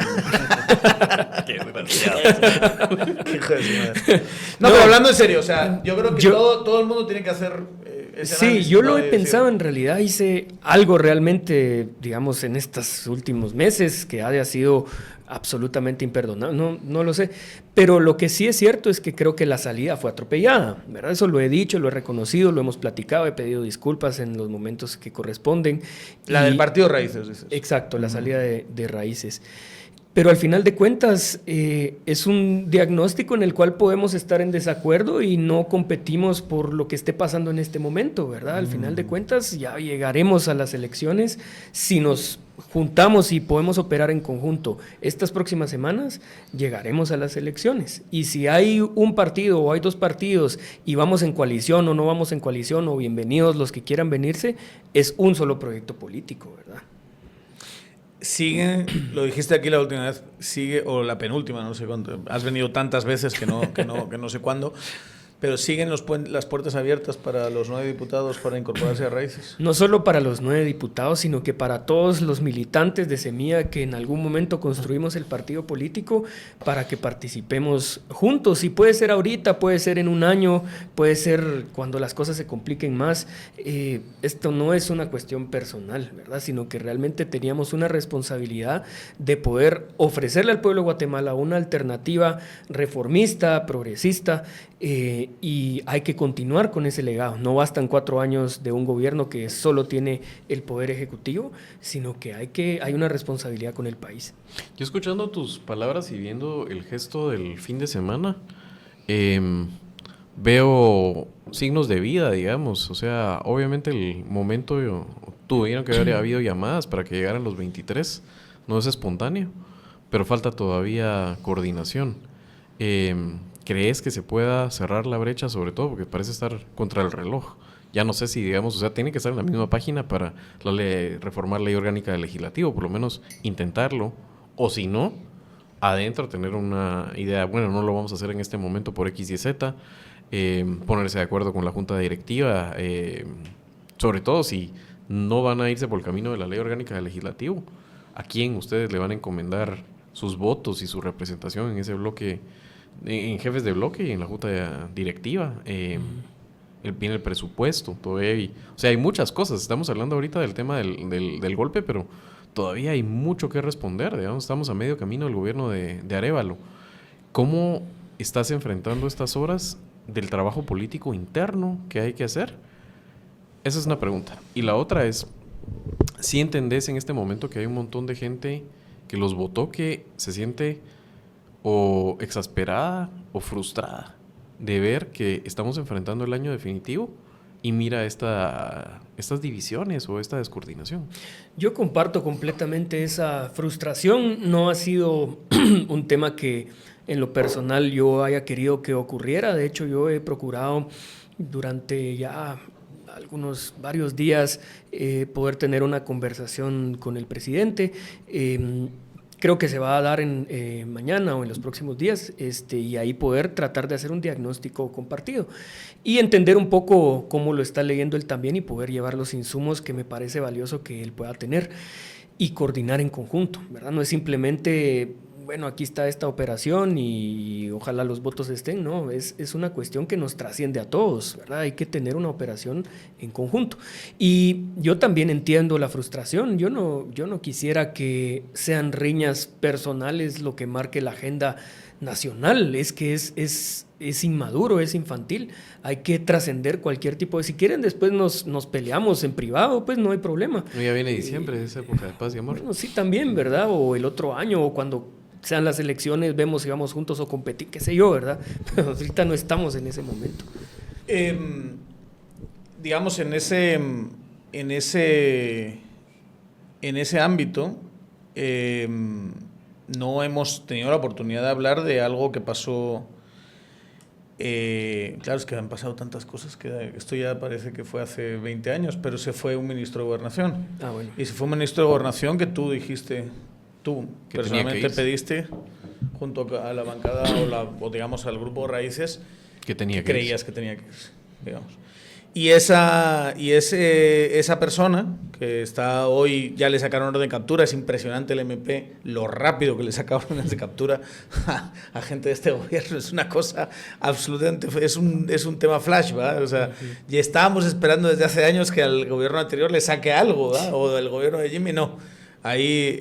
Speaker 1: Qué desgraciado. Hijo de su madre. No, pero hablando en serio, o sea, yo creo que todo el mundo tiene que hacer ese análisis.
Speaker 3: Sí, yo lo he pensado, en realidad hice algo realmente, digamos, en estos últimos meses que haya sido absolutamente imperdonable, no lo sé, pero lo que sí es cierto es que creo que la salida fue atropellada, ¿verdad? Eso lo he dicho, lo he reconocido, lo hemos platicado, he pedido disculpas en los momentos que corresponden.
Speaker 1: La del partido Raíces, dices.
Speaker 3: Exacto, la salida de Raíces. Pero al final de cuentas es un diagnóstico en el cual podemos estar en desacuerdo y no competimos por lo que esté pasando en este momento, ¿verdad? Al final de cuentas ya llegaremos a las elecciones si nos juntamos y podemos operar en conjunto. Estas próximas semanas llegaremos a las elecciones, y si hay un partido o hay 2 partidos y vamos en coalición o no vamos en coalición, o bienvenidos los que quieran venirse, es un solo proyecto político, ¿verdad?
Speaker 1: Sigue, lo dijiste aquí la última vez, sigue, o la penúltima, no sé cuánto, has venido tantas veces que no sé cuándo, pero siguen las puertas abiertas para los 9 diputados para incorporarse a Raíces.
Speaker 3: No solo para los 9 diputados, sino que para todos los militantes de Semilla que en algún momento construimos el partido político, para que participemos juntos. Y puede ser ahorita, puede ser en un año, puede ser cuando las cosas se compliquen más. Esto no es una cuestión personal, ¿verdad? Sino que realmente teníamos una responsabilidad de poder ofrecerle al pueblo de Guatemala una alternativa reformista, progresista, y hay que continuar con ese legado. No bastan 4 años de un gobierno que solo tiene el poder ejecutivo, sino que hay una responsabilidad con el país.
Speaker 2: Yo, escuchando tus palabras y viendo el gesto del fin de semana, veo signos de vida, digamos. O sea, obviamente el momento tuvieron que haber habido llamadas para que llegaran los 23. No es espontáneo, pero falta todavía coordinación. ¿Crees que se pueda cerrar la brecha, sobre todo porque parece estar contra el reloj? Ya no sé si, digamos, o sea, tiene que estar en la misma página para reformar ley orgánica del legislativo, por lo menos intentarlo, o si no, adentro tener una idea, bueno, no lo vamos a hacer en este momento por X y Z, ponerse de acuerdo con la junta directiva, sobre todo si no van a irse por el camino de la ley orgánica del legislativo, ¿a quién ustedes le van a encomendar sus votos y su representación en ese bloque, en jefes de bloque y en la junta directiva? Viene el presupuesto, todavía o sea, hay muchas cosas. Estamos hablando ahorita del tema del golpe, pero todavía hay mucho que responder. Digamos, estamos a medio camino del gobierno de Arévalo. ¿Cómo estás enfrentando estas horas del trabajo político interno que hay que hacer? Esa es una pregunta. Y la otra es, ¿sí entendés en este momento que hay un montón de gente que los votó que se siente o exasperada o frustrada de ver que estamos enfrentando el año definitivo y mira estas divisiones o esta descoordinación?
Speaker 3: Yo comparto completamente esa frustración. No ha sido un tema que en lo personal yo haya querido que ocurriera. De hecho, yo he procurado durante ya varios días poder tener una conversación con el presidente. Creo que se va a dar mañana o en los próximos días, y ahí poder tratar de hacer un diagnóstico compartido y entender un poco cómo lo está leyendo él también y poder llevar los insumos que me parece valioso que él pueda tener y coordinar en conjunto, ¿verdad? No es simplemente, bueno, aquí está esta operación y ojalá los votos estén, no, es una cuestión que nos trasciende a todos, ¿verdad? Hay que tener una operación en conjunto. Y yo también entiendo la frustración, yo no quisiera que sean riñas personales lo que marque la agenda nacional, es que es inmaduro, es infantil, hay que trascender cualquier tipo de... Si quieren después nos peleamos en privado, pues no hay problema.
Speaker 2: Ya viene diciembre, es época de paz y amor.
Speaker 3: Bueno, sí, también, ¿verdad? O el otro año, o cuando sean las elecciones, vemos si vamos juntos o competir, qué sé yo, ¿verdad? Pero ahorita no estamos en ese momento.
Speaker 1: Digamos, en ese ámbito, no hemos tenido la oportunidad de hablar de algo que pasó. Claro, es que han pasado tantas cosas que esto ya parece que fue hace 20 años, pero se fue un ministro de Gobernación.
Speaker 3: Bueno.
Speaker 1: Y se fue un ministro de Gobernación que tú dijiste, tú personalmente pediste, junto a la bancada o digamos al grupo Raíces, que creías que tenía que irse, digamos. Y esa persona que está hoy, ya le sacaron orden de captura, es impresionante el MP, lo rápido que le sacaron órdenes de captura a gente de este gobierno, es una cosa absolutamente, es un tema flash, ¿verdad? O sea, ya estábamos esperando desde hace años que al gobierno anterior le saque algo, ¿verdad? O del gobierno de Jimmy, no. Ahí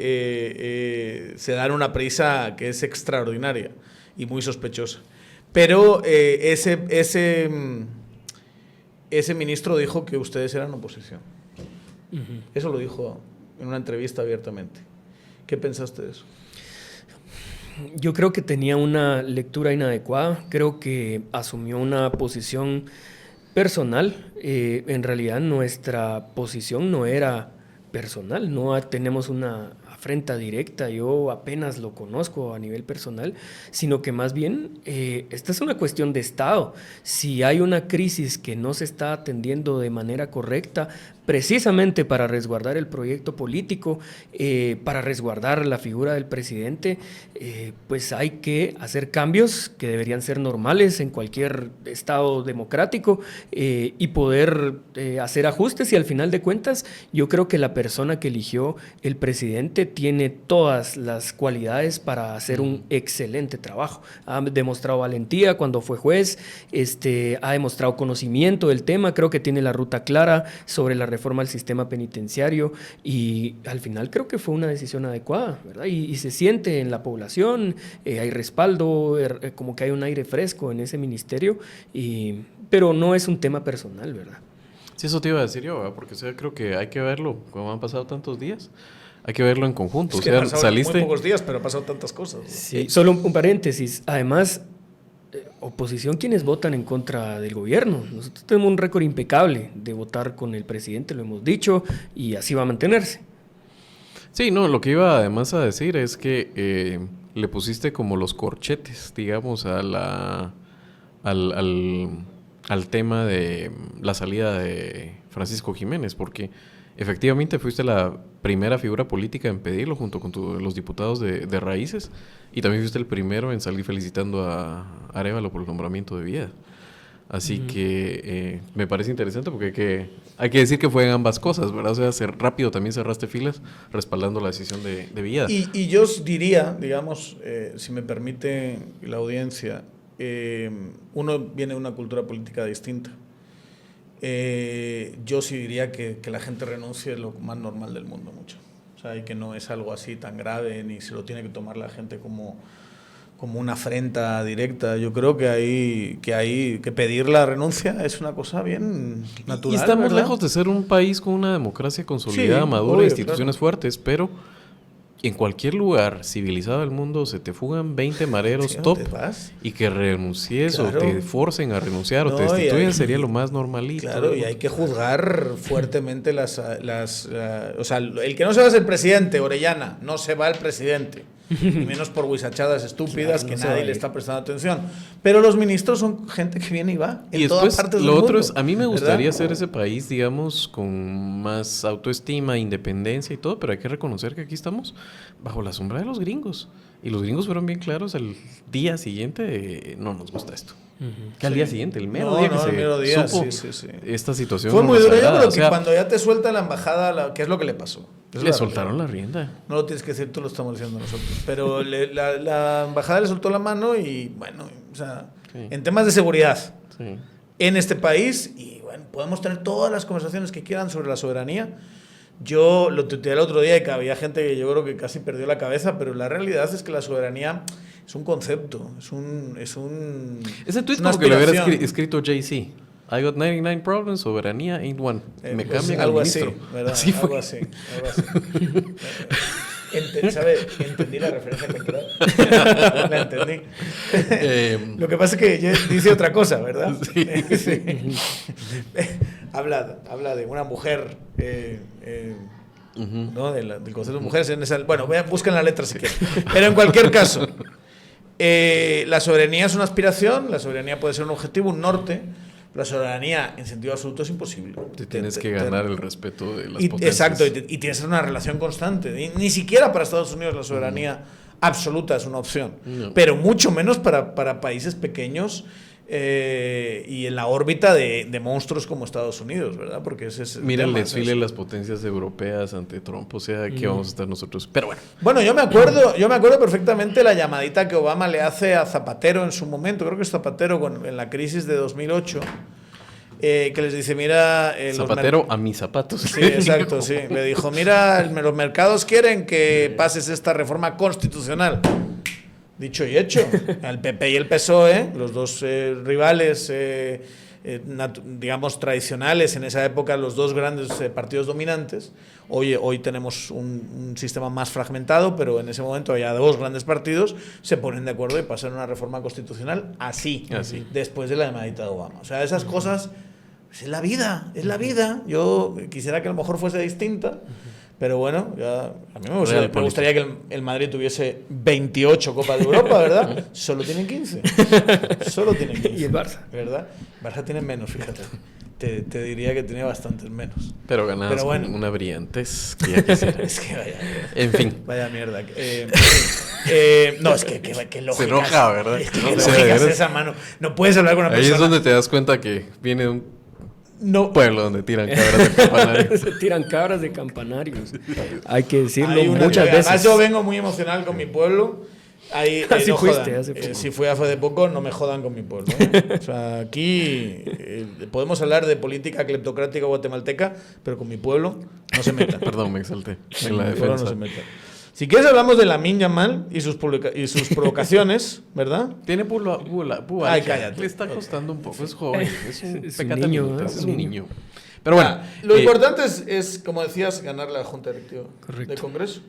Speaker 1: se dan una prisa que es extraordinaria y muy sospechosa. Pero ese ministro dijo que ustedes eran oposición. Eso lo dijo en una entrevista abiertamente. ¿Qué pensaste de eso?
Speaker 3: Yo creo que tenía una lectura inadecuada. Creo que asumió una posición personal. En realidad nuestra posición no era personal. No tenemos una afrenta directa, yo apenas lo conozco a nivel personal, sino que más bien esta es una cuestión de Estado. Si hay una crisis que no se está atendiendo de manera correcta, precisamente para resguardar el proyecto político, para resguardar la figura del presidente, pues hay que hacer cambios que deberían ser normales en cualquier Estado democrático y poder hacer ajustes, y al final de cuentas yo creo que la persona que eligió el presidente tiene todas las cualidades para hacer un excelente trabajo. Ha demostrado valentía cuando fue juez, ha demostrado conocimiento del tema, creo que tiene la ruta clara sobre la reforma al sistema penitenciario, y al final creo que fue una decisión adecuada, ¿verdad? Y se siente en la población, hay respaldo, como que hay un aire fresco en ese ministerio, pero no es un tema personal, ¿verdad?
Speaker 2: Sí, eso te iba a decir yo, ¿verdad? Porque creo que hay que verlo, como han pasado tantos días, hay que verlo en conjunto.
Speaker 1: Es que han pasado muy pocos días, pero han pasado tantas cosas, ¿no?
Speaker 3: Sí, solo un paréntesis, además, oposición quienes votan en contra del gobierno. Nosotros tenemos un récord impecable de votar con el presidente, lo hemos dicho, y así va a mantenerse.
Speaker 2: Sí, no, lo que iba además a decir es que le pusiste como los corchetes, digamos, al tema de la salida de Francisco Jiménez, porque efectivamente fuiste la primera figura política en pedirlo junto con los diputados de Raíces, y también fuiste el primero en salir felicitando a Arévalo por el nombramiento de Vieda. Así que me parece interesante porque hay que decir que fue en ambas cosas, ¿verdad? O sea, rápido también cerraste filas respaldando la decisión de Vieda.
Speaker 1: Y yo os diría, digamos, si me permite la audiencia, uno viene de una cultura política distinta. Yo sí diría que la gente renuncie es lo más normal del mundo, mucho. O sea, y que no es algo así tan grave, ni se lo tiene que tomar la gente como una afrenta directa. Yo creo que pedir la renuncia es una cosa bien natural.
Speaker 2: Y estamos
Speaker 1: ¿verdad?
Speaker 2: lejos de ser un país con una democracia consolidada,
Speaker 1: Sí,
Speaker 2: madura,
Speaker 1: obvio,
Speaker 2: instituciones
Speaker 1: claro.
Speaker 2: fuertes, pero en cualquier lugar civilizado del mundo se te fugan 20 mareros
Speaker 1: Sí,
Speaker 2: top
Speaker 1: ¿te vas?
Speaker 2: y que renuncies
Speaker 1: Claro.
Speaker 2: o te forcen a renunciar o te
Speaker 1: No,
Speaker 2: destituyan sería lo más normalito.
Speaker 1: Claro, y hay que juzgar fuertemente o sea, el que no se va es el presidente, Orellana, no se va el presidente. Y menos por huizachadas estúpidas,
Speaker 3: Claro,
Speaker 1: que
Speaker 3: no se
Speaker 1: nadie
Speaker 3: va a
Speaker 1: le
Speaker 3: ir.
Speaker 1: está prestando atención. Pero los ministros son gente que viene y va en
Speaker 2: Y
Speaker 1: todas
Speaker 2: después,
Speaker 1: partes
Speaker 2: lo
Speaker 1: del
Speaker 2: otro
Speaker 1: mundo,
Speaker 2: es, a mí me gustaría
Speaker 1: ¿verdad?
Speaker 2: ser ese país, digamos, con más autoestima, independencia y todo, pero hay que reconocer que aquí estamos bajo la sombra de los gringos. Y los gringos fueron bien claros el día siguiente, no nos gusta esto. Que al día siguiente, el mero día que se
Speaker 1: el mero día,
Speaker 2: supo
Speaker 1: sí.
Speaker 2: esta situación.
Speaker 1: Fue
Speaker 2: no
Speaker 1: muy
Speaker 2: nos
Speaker 1: duro. Yo
Speaker 2: agrada.
Speaker 1: creo
Speaker 2: O
Speaker 1: que
Speaker 2: sea,
Speaker 1: cuando ya te suelta la embajada, ¿qué es lo que le pasó? Es
Speaker 2: le
Speaker 1: la
Speaker 2: soltaron
Speaker 1: realidad.
Speaker 2: la rienda.
Speaker 1: No lo tienes que decir tú, lo estamos diciendo nosotros. Pero la embajada le soltó la mano y, bueno, o sea,
Speaker 2: Sí.
Speaker 1: en temas de seguridad
Speaker 2: Sí.
Speaker 1: en este país, y bueno, podemos tener todas las conversaciones que quieran sobre la soberanía. Yo lo tuiteé el otro día y que había gente que yo creo que casi perdió la cabeza, pero la realidad es que la soberanía es un concepto, es
Speaker 2: Ese tweet
Speaker 1: una
Speaker 2: como que lo hubiera
Speaker 1: aspiración.
Speaker 2: escrito Jay-Z. I got 99 problems, soberanía ain't one. Me
Speaker 1: Pues
Speaker 2: cambian
Speaker 1: algo
Speaker 2: al
Speaker 1: así,
Speaker 2: ministro.
Speaker 1: ¿verdad?
Speaker 2: Así fue.
Speaker 1: Algo así. ¿Sabes? Entendí la referencia cultural. La entendí. Lo que pasa es que dice otra cosa, ¿verdad?
Speaker 2: Sí.
Speaker 1: Sí. Habla de una mujer, ¿no? Del concepto de mujeres. Bueno, busquen la letra si quieren. Pero en cualquier caso, la soberanía es una aspiración, la soberanía puede ser un objetivo, un norte. La soberanía, en sentido absoluto, es imposible.
Speaker 2: Te tienes que ganar el respeto de las potencias.
Speaker 1: Exacto, y tienes una relación constante. Ni siquiera para Estados Unidos la soberanía absoluta es una opción.
Speaker 2: No.
Speaker 1: Pero mucho menos para países pequeños y en la órbita de monstruos como Estados Unidos, ¿verdad? Porque ese es
Speaker 2: Mira el
Speaker 1: tema,
Speaker 2: desfile
Speaker 1: ¿sabes?
Speaker 2: de las potencias europeas ante Trump, o sea, ¿qué vamos a estar nosotros? Pero bueno.
Speaker 1: Bueno, yo me acuerdo perfectamente la llamadita que Obama le hace a Zapatero en su momento, creo que es Zapatero en la crisis de 2008, que les dice, mira...
Speaker 2: Zapatero a mis zapatos.
Speaker 1: Sí, exacto, sí. Le dijo, mira, los mercados quieren que pases esta reforma constitucional. Dicho y hecho. El PP y el PSOE, los dos rivales, digamos, tradicionales en esa época, los dos grandes partidos dominantes. Hoy tenemos un sistema más fragmentado, pero en ese momento había dos grandes partidos, se ponen de acuerdo y pasan una reforma constitucional así, después de la llamadita de Obama. O sea, esas cosas, pues es la vida. Yo quisiera que a lo mejor fuese distinta. Pero bueno, a mí me gustaría que el Madrid tuviese 28 Copas de Europa, ¿verdad? Solo tienen 15.
Speaker 3: Y el Barça.
Speaker 1: ¿Verdad? Barça tiene menos, fíjate. Te diría que tiene bastantes menos.
Speaker 2: Pero ganadas
Speaker 1: Pero bueno.
Speaker 2: con una brillantez que ya quisiera.
Speaker 1: Es que vaya mierda.
Speaker 2: En fin.
Speaker 1: Vaya mierda. No, es que lógica.
Speaker 2: Se enoja, ¿verdad?
Speaker 1: Es que
Speaker 2: No
Speaker 1: qué
Speaker 2: sé,
Speaker 1: lógica es
Speaker 2: ¿verdad?
Speaker 1: esa, mano. No puedes hablar con una
Speaker 2: Ahí
Speaker 1: persona.
Speaker 2: es donde te das cuenta que viene de un
Speaker 1: No.
Speaker 2: pueblo donde tiran cabras de campanario.
Speaker 3: Se tiran cabras de campanarios. Hay que decirlo
Speaker 1: Hay una-
Speaker 3: muchas
Speaker 1: además,
Speaker 3: veces.
Speaker 1: yo vengo muy emocional con mi pueblo. Ahí,
Speaker 3: Así
Speaker 1: no
Speaker 3: fuiste
Speaker 1: jodan.
Speaker 3: hace poco.
Speaker 1: Si fui hace de poco, no me jodan con mi pueblo. ¿eh? O sea, aquí podemos hablar de política cleptocrática guatemalteca, pero con mi pueblo no se metan.
Speaker 2: Perdón, me exalté en
Speaker 1: Con
Speaker 2: la
Speaker 1: mi pueblo
Speaker 2: defensa.
Speaker 1: no se metan. Si quieres hablamos de Lamine Yamal y sus provocaciones, ¿verdad?
Speaker 2: Tiene
Speaker 1: Ay, cállate.
Speaker 2: Le está costando un poco, es joven. Es un
Speaker 3: Es un
Speaker 2: pecata
Speaker 3: niño,
Speaker 2: minutas,
Speaker 3: ¿no?
Speaker 2: es un niño. Pero bueno.
Speaker 1: Lo importante es, como decías, ganar la Junta Directiva
Speaker 3: Correcto.
Speaker 1: del Congreso.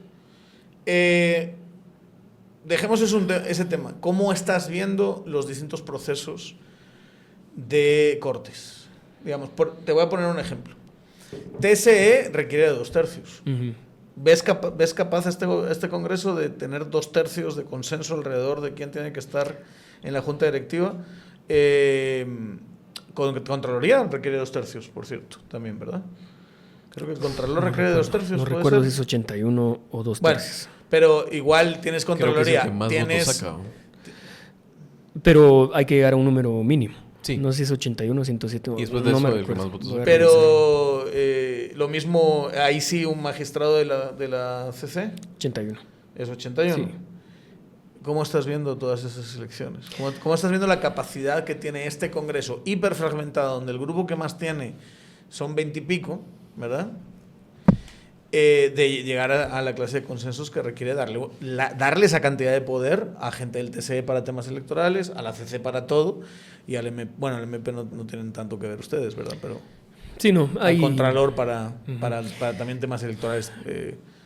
Speaker 1: Dejemos ese tema. ¿Cómo estás viendo los distintos procesos de cortes? Digamos, te voy a poner un ejemplo. TSE requiere de 2 tercios.
Speaker 3: Ujú.
Speaker 1: ¿Ves capaz este Congreso de tener 2 tercios de consenso alrededor de quién tiene que estar en la Junta Directiva? Contraloría requiere 2 tercios, por cierto, también, ¿verdad? Creo que el Contralor requiere de 2 tercios.
Speaker 3: No
Speaker 1: ¿puede
Speaker 3: recuerdo
Speaker 1: ser?
Speaker 3: si es 81 o 2
Speaker 1: Bueno,
Speaker 3: tercios.
Speaker 1: pero igual tienes
Speaker 2: Creo que es el
Speaker 1: Contraloría.
Speaker 2: que más
Speaker 1: Tienes...
Speaker 2: votos saca, ¿no?
Speaker 3: Pero hay que llegar a un número mínimo.
Speaker 2: Sí.
Speaker 3: No sé si es 81 o 107.
Speaker 2: Y después de
Speaker 3: no
Speaker 2: eso,
Speaker 3: me
Speaker 2: el que
Speaker 3: recuerdo.
Speaker 2: más votos
Speaker 3: Voy a
Speaker 2: saca.
Speaker 3: revisar.
Speaker 1: Pero lo mismo, ahí sí un magistrado de la CC
Speaker 3: 81.
Speaker 1: es 81.
Speaker 3: Sí.
Speaker 1: ¿Cómo estás viendo todas esas elecciones? ¿Cómo estás viendo la capacidad que tiene este Congreso hiperfragmentado, donde el grupo que más tiene son 20 y pico, ¿verdad? De llegar a la clase de consensos que requiere darle esa cantidad de poder a gente del TCE para temas electorales, a la CC para todo, y al MP. Bueno, al MP no tienen tanto que ver ustedes, ¿verdad? Pero
Speaker 3: Sí, no. Hay...
Speaker 1: al Contralor para también temas electorales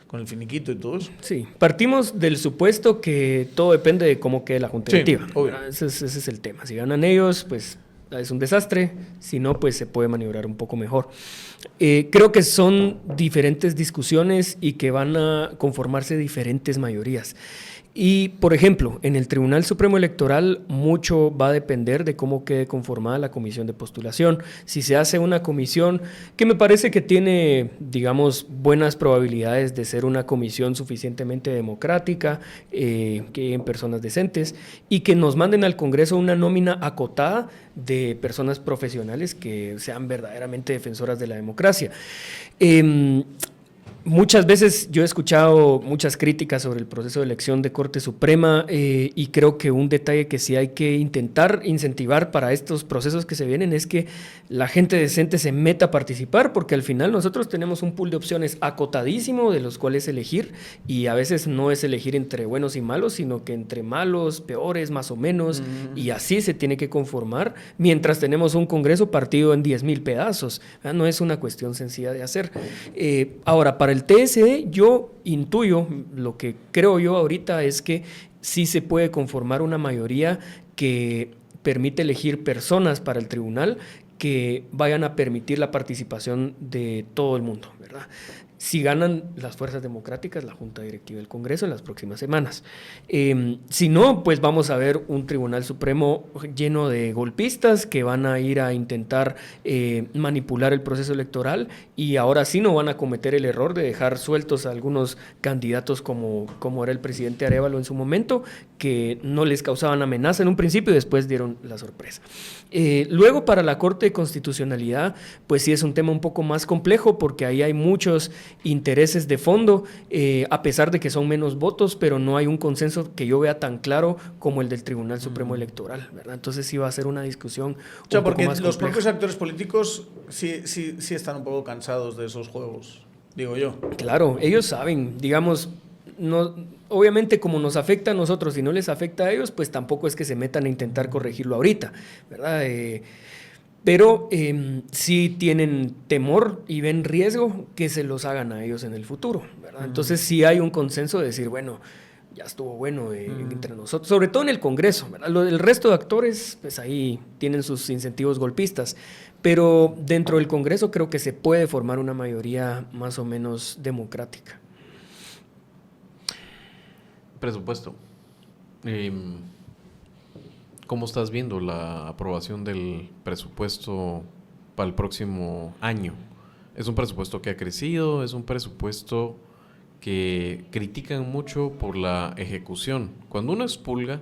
Speaker 1: con el finiquito y todo eso.
Speaker 3: Sí, partimos del supuesto que todo depende de cómo quede la junta
Speaker 1: Sí,
Speaker 3: directiva.
Speaker 1: obvio.
Speaker 3: Ese es el tema. Si ganan ellos, pues es un desastre. Si no, pues se puede maniobrar un poco mejor. Creo que son diferentes discusiones y que van a conformarse diferentes mayorías. Y, por ejemplo, en el Tribunal Supremo Electoral mucho va a depender de cómo quede conformada la comisión de postulación. Si se hace una comisión que me parece que tiene, digamos, buenas probabilidades de ser una comisión suficientemente democrática, que lleguen personas decentes y que nos manden al Congreso una nómina acotada de personas profesionales que sean verdaderamente defensoras de la democracia. Muchas veces yo he escuchado muchas críticas sobre el proceso de elección de Corte Suprema y creo que un detalle que sí hay que intentar incentivar para estos procesos que se vienen es que la gente decente se meta a participar, porque al final nosotros tenemos un pool de opciones acotadísimo de los cuales elegir, y a veces no es elegir entre buenos y malos, sino que entre malos, peores, más o menos, y así se tiene que conformar, mientras tenemos un Congreso partido en 10,000 pedazos. No es una cuestión sencilla de hacer. Ahora, para el TSE, yo intuyo, lo que creo yo ahorita es que sí se puede conformar una mayoría que permite elegir personas para el tribunal que vayan a permitir la participación de todo el mundo, ¿verdad? Si ganan las fuerzas democráticas, la Junta Directiva del Congreso en las próximas semanas. Si no, pues vamos a ver un Tribunal Supremo lleno de golpistas que van a ir a intentar manipular el proceso electoral, y ahora sí no van a cometer el error de dejar sueltos a algunos candidatos como era el presidente Arévalo en su momento, que no les causaban amenaza en un principio y después dieron la sorpresa. Luego, para la Corte de Constitucionalidad, pues sí es un tema un poco más complejo, porque ahí hay muchos intereses de fondo, a pesar de que son menos votos, pero no hay un consenso que yo vea tan claro como el del Tribunal Supremo Electoral, ¿verdad? Entonces sí va a ser una discusión un poco
Speaker 1: porque
Speaker 3: más
Speaker 1: los
Speaker 3: compleja.
Speaker 1: propios actores políticos sí están un poco cansados de esos juegos, digo yo.
Speaker 3: Claro, ellos saben, digamos, no, obviamente como nos afecta a nosotros y no les afecta a ellos, pues tampoco es que se metan a intentar corregirlo ahorita, ¿verdad? Pero sí tienen temor y ven riesgo que se los hagan a ellos en el futuro, ¿verdad? Entonces sí hay un consenso de decir, bueno, ya estuvo bueno entre nosotros, sobre todo en el Congreso, ¿verdad? El resto de actores, pues ahí tienen sus incentivos golpistas, pero dentro del Congreso creo que se puede formar una mayoría más o menos democrática.
Speaker 2: Presupuesto. ¿Cómo estás viendo la aprobación del presupuesto para el próximo año? Es un presupuesto que ha crecido, es un presupuesto que critican mucho por la ejecución. Cuando uno expulga,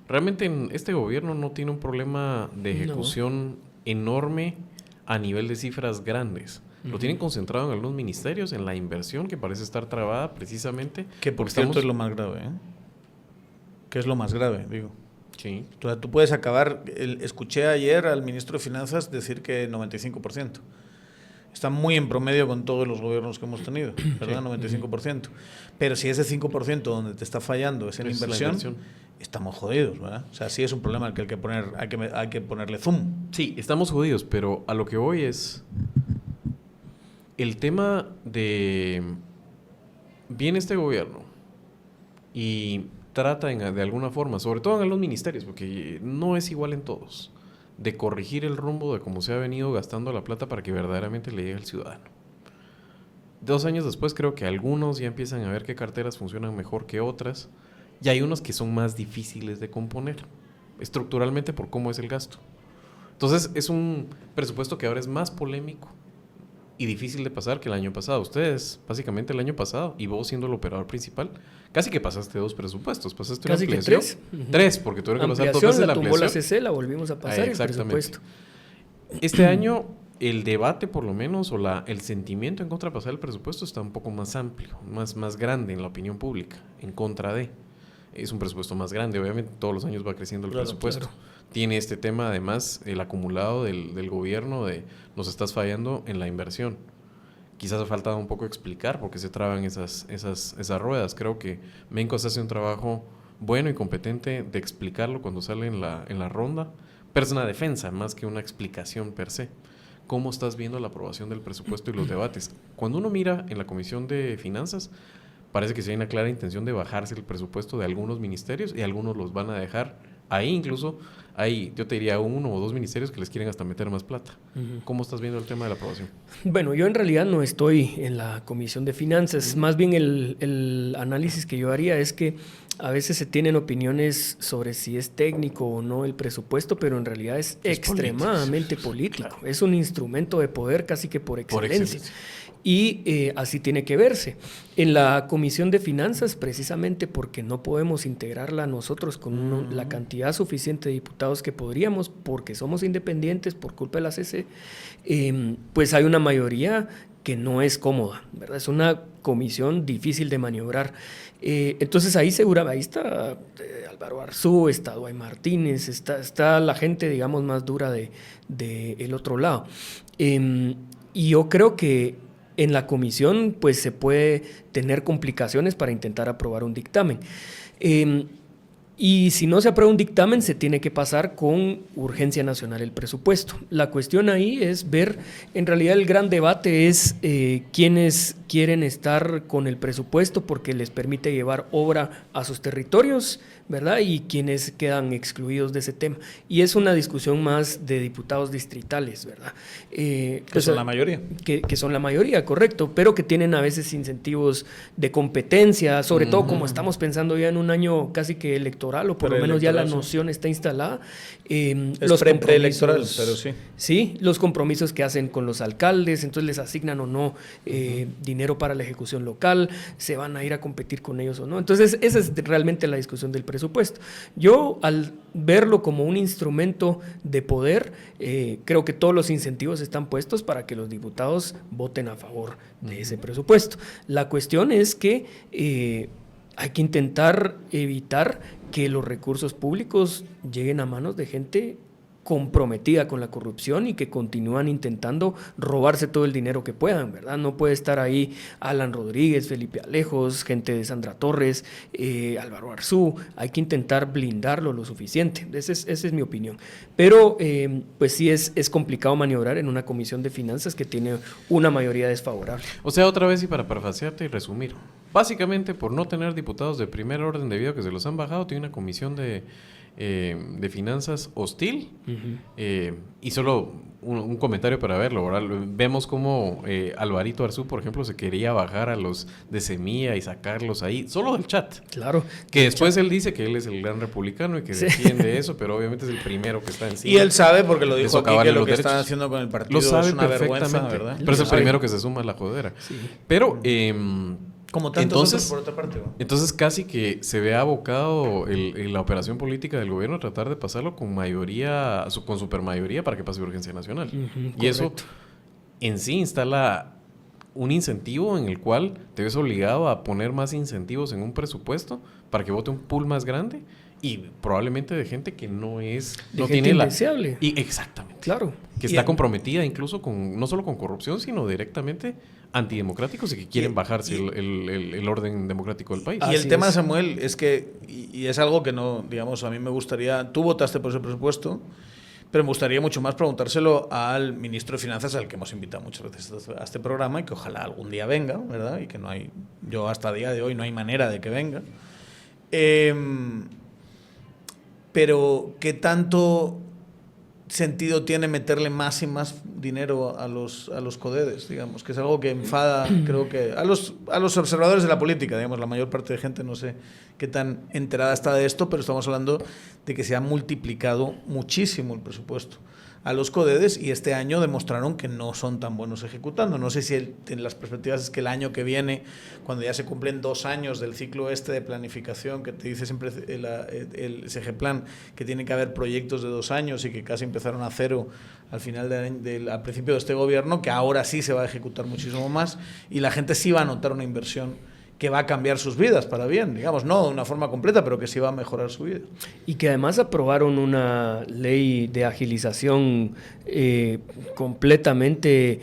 Speaker 2: realmente este gobierno no tiene un problema de ejecución enorme a nivel de cifras grandes. Lo tienen concentrado en algunos ministerios, en la inversión que parece estar trabada precisamente.
Speaker 1: Que por cierto es lo más grave, ¿eh? Que es lo más grave, digo.
Speaker 2: Sí.
Speaker 1: O sea, tú puedes acabar... escuché ayer al ministro de Finanzas decir que 95%. Está muy en promedio con todos los gobiernos que hemos tenido, ¿verdad? 95%. Pero si ese 5% donde te está fallando es en inversión, estamos jodidos, ¿verdad? O sea, sí es un problema al que hay que ponerle zoom.
Speaker 2: Sí, estamos jodidos, pero a lo que voy es... El tema de... Viene este gobierno y trata de alguna forma, sobre todo en los ministerios, porque no es igual en todos, de corregir el rumbo de cómo se ha venido gastando la plata para que verdaderamente le llegue al ciudadano. 2 años después creo que algunos ya empiezan a ver qué carteras funcionan mejor que otras, y hay unos que son más difíciles de componer, estructuralmente por cómo es el gasto. Entonces es un presupuesto que ahora es más polémico y difícil de pasar que el año pasado. Ustedes, básicamente el año pasado, y vos siendo el operador principal, casi que pasaste 2 presupuestos. Pasaste
Speaker 3: casi
Speaker 2: una
Speaker 3: que
Speaker 2: ampliación.
Speaker 3: 3.
Speaker 2: 3, porque tuvieron que pasar 2
Speaker 3: Ampliación,
Speaker 2: veces la
Speaker 3: la tumbó la
Speaker 2: ampliación.
Speaker 3: CC, la volvimos a pasar el presupuesto.
Speaker 2: Este año, el debate, por lo menos, o el sentimiento en contra de pasar el presupuesto está un poco más amplio, más grande en la opinión pública, en contra de. Es un presupuesto más grande, obviamente todos los años va creciendo el presupuesto. Claro. Tiene este tema, además, el acumulado del gobierno de nos estás fallando en la inversión. Quizás ha faltado un poco explicar por qué se traban esas ruedas. Creo que Mencos hace un trabajo bueno y competente de explicarlo cuando sale en la ronda, pero es una defensa más que una explicación per se. ¿Cómo estás viendo la aprobación del presupuesto y los debates? Cuando uno mira en la Comisión de Finanzas, parece que sí hay una clara intención de bajarse el presupuesto de algunos ministerios y algunos los van a dejar ahí. Incluso hay, yo te diría, 1 o 2 ministerios que les quieren hasta meter más plata. ¿Cómo estás viendo el tema de la aprobación?
Speaker 3: Bueno, yo en realidad no estoy en la Comisión de Finanzas. Más bien el análisis que yo haría es que a veces se tienen opiniones sobre si es técnico o no el presupuesto, pero en realidad es extremadamente político. Claro. Es un instrumento de poder casi que por excelencia. Y así tiene que verse. En la Comisión de Finanzas, precisamente porque no podemos integrarla nosotros con la cantidad suficiente de diputados que podríamos, porque somos independientes por culpa de la CC, pues hay una mayoría que no es cómoda, ¿verdad? Es una comisión difícil de maniobrar. Entonces ahí está Álvaro Arzú, está Duay Martínez, está la gente, digamos, más dura de el otro lado. Y yo creo que en la comisión pues se puede tener complicaciones para intentar aprobar un dictamen. Y si no se aprueba un dictamen, se tiene que pasar con urgencia nacional el presupuesto. La cuestión ahí es ver, en realidad el gran debate es quiénes quieren estar con el presupuesto porque les permite llevar obra a sus territorios, ¿verdad? Y quienes quedan excluidos de ese tema. Y es una discusión más de diputados distritales, ¿verdad?
Speaker 1: Que son la mayoría.
Speaker 3: Que son la mayoría, correcto, pero que tienen a veces incentivos de competencia, sobre todo como estamos pensando ya en un año casi que electoral, o por lo menos ya la noción está instalada.
Speaker 1: Los preelectoral, pero sí.
Speaker 3: Sí, los compromisos que hacen con los alcaldes, entonces les asignan o no dinero para la ejecución local, se van a ir a competir con ellos o no. Entonces esa es realmente la discusión del presupuesto. Yo, al verlo como un instrumento de poder, creo que todos los incentivos están puestos para que los diputados voten a favor de ese presupuesto. La cuestión es que hay que intentar evitar que los recursos públicos lleguen a manos de gente comprometida con la corrupción y que continúan intentando robarse todo el dinero que puedan, ¿verdad? No puede estar ahí Alan Rodríguez, Felipe Alejos, gente de Sandra Torres, Álvaro Arzú. Hay que intentar blindarlo lo suficiente. Esa es mi opinión. Pero pues sí es complicado maniobrar en una comisión de finanzas que tiene una mayoría desfavorable.
Speaker 2: O sea, otra vez y para parafrasearte y resumir, básicamente por no tener diputados de primer orden debido a que se los han bajado, tiene una comisión de finanzas hostil. Y solo un comentario para verlo, ¿verdad? Vemos como Alvarito Arzú, por ejemplo, se quería bajar a los de Semilla y sacarlos ahí, solo del chat.
Speaker 3: Claro.
Speaker 2: Que después él dice que él es el gran republicano y que defiende eso, pero obviamente es el primero que está encima.
Speaker 1: Y él sabe, porque lo dijo aquí, que lo que están haciendo con el partido
Speaker 2: lo sabe
Speaker 1: es una vergüenza, ¿verdad?
Speaker 2: Pero es el primero que se suma a la jodera. Sí. Pero
Speaker 1: como tantos otros por otra parte, ¿no?
Speaker 2: Entonces casi que se ve abocado la operación política del gobierno a tratar de pasarlo con mayoría, con supermayoría para que pase urgencia nacional. Y eso en sí instala un incentivo en el cual te ves obligado a poner más incentivos en un presupuesto para que vote un pool más grande y probablemente de gente que no
Speaker 3: tiene indeseable.
Speaker 2: Y exactamente.
Speaker 3: Claro.
Speaker 2: Que está comprometida incluso con no solo con corrupción, sino directamente antidemocráticos y que quieren bajarse el orden democrático del país.
Speaker 1: Y el tema, Samuel, es que, y es algo que no, digamos, a mí me gustaría, tú votaste por ese presupuesto, pero me gustaría mucho más preguntárselo al ministro de Finanzas, al que hemos invitado muchas veces a este programa y que ojalá algún día venga, ¿verdad? Y que no hay, yo hasta el día de hoy no hay manera de que venga. Pero ¿qué tanto sentido tiene meterle más y más dinero a los CODEDES, digamos? Que es algo que enfada, creo que a los observadores de la política, digamos, la mayor parte de gente no sé qué tan enterada está de esto, pero estamos hablando de que se ha multiplicado muchísimo el presupuesto. a los CODEDES y este año demostraron que no son tan buenos ejecutando. No sé si en las perspectivas es que el año que viene, cuando ya se cumplen 2 años del ciclo de planificación, que te dice siempre el SG-Plan, que tiene que haber proyectos de 2 años y que casi empezaron a cero al final al principio de este gobierno, que ahora sí se va a ejecutar muchísimo más y la gente sí va a notar una inversión que va a cambiar sus vidas para bien, digamos, no de una forma completa, pero que sí va a mejorar su vida.
Speaker 3: Y que además aprobaron una ley de agilización completamente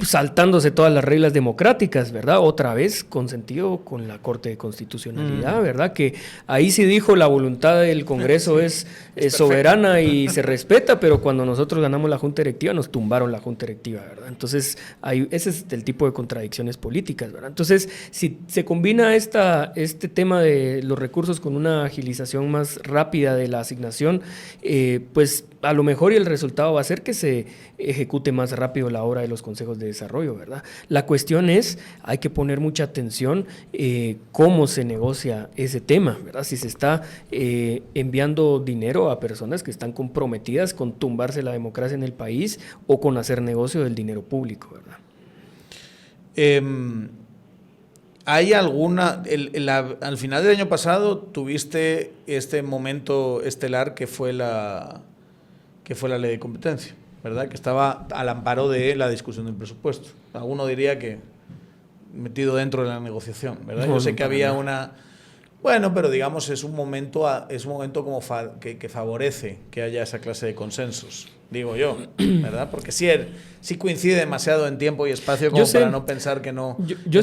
Speaker 3: saltándose todas las reglas democráticas, ¿verdad? Otra vez consentido con la Corte de Constitucionalidad, ¿verdad? Que ahí sí dijo la voluntad del Congreso es soberana y se respeta, pero cuando nosotros ganamos la Junta Directiva nos tumbaron la Junta Directiva, ¿verdad? Entonces, ese es el tipo de contradicciones políticas, ¿verdad? Entonces, si se combina este tema de los recursos con una agilización más rápida de la asignación, pues a lo mejor y el resultado va a ser que se ejecute más rápido la obra de los consejos de desarrollo, ¿verdad? La cuestión es, hay que poner mucha atención cómo se negocia ese tema, ¿verdad? Si se está enviando dinero a personas que están comprometidas con tumbarse la democracia en el país o con hacer negocio del dinero público, ¿verdad?
Speaker 1: ¿Hay alguna, al final del año pasado tuviste este momento estelar que fue la ley de competencia, ¿verdad? Que estaba al amparo de la discusión del presupuesto. Alguno diría que metido dentro de la negociación, ¿verdad? Yo sé que había una... Bueno, pero digamos es un momento como que favorece que haya esa clase de consensos, digo yo, ¿verdad? Porque sí coincide demasiado en tiempo y espacio como para no pensar que no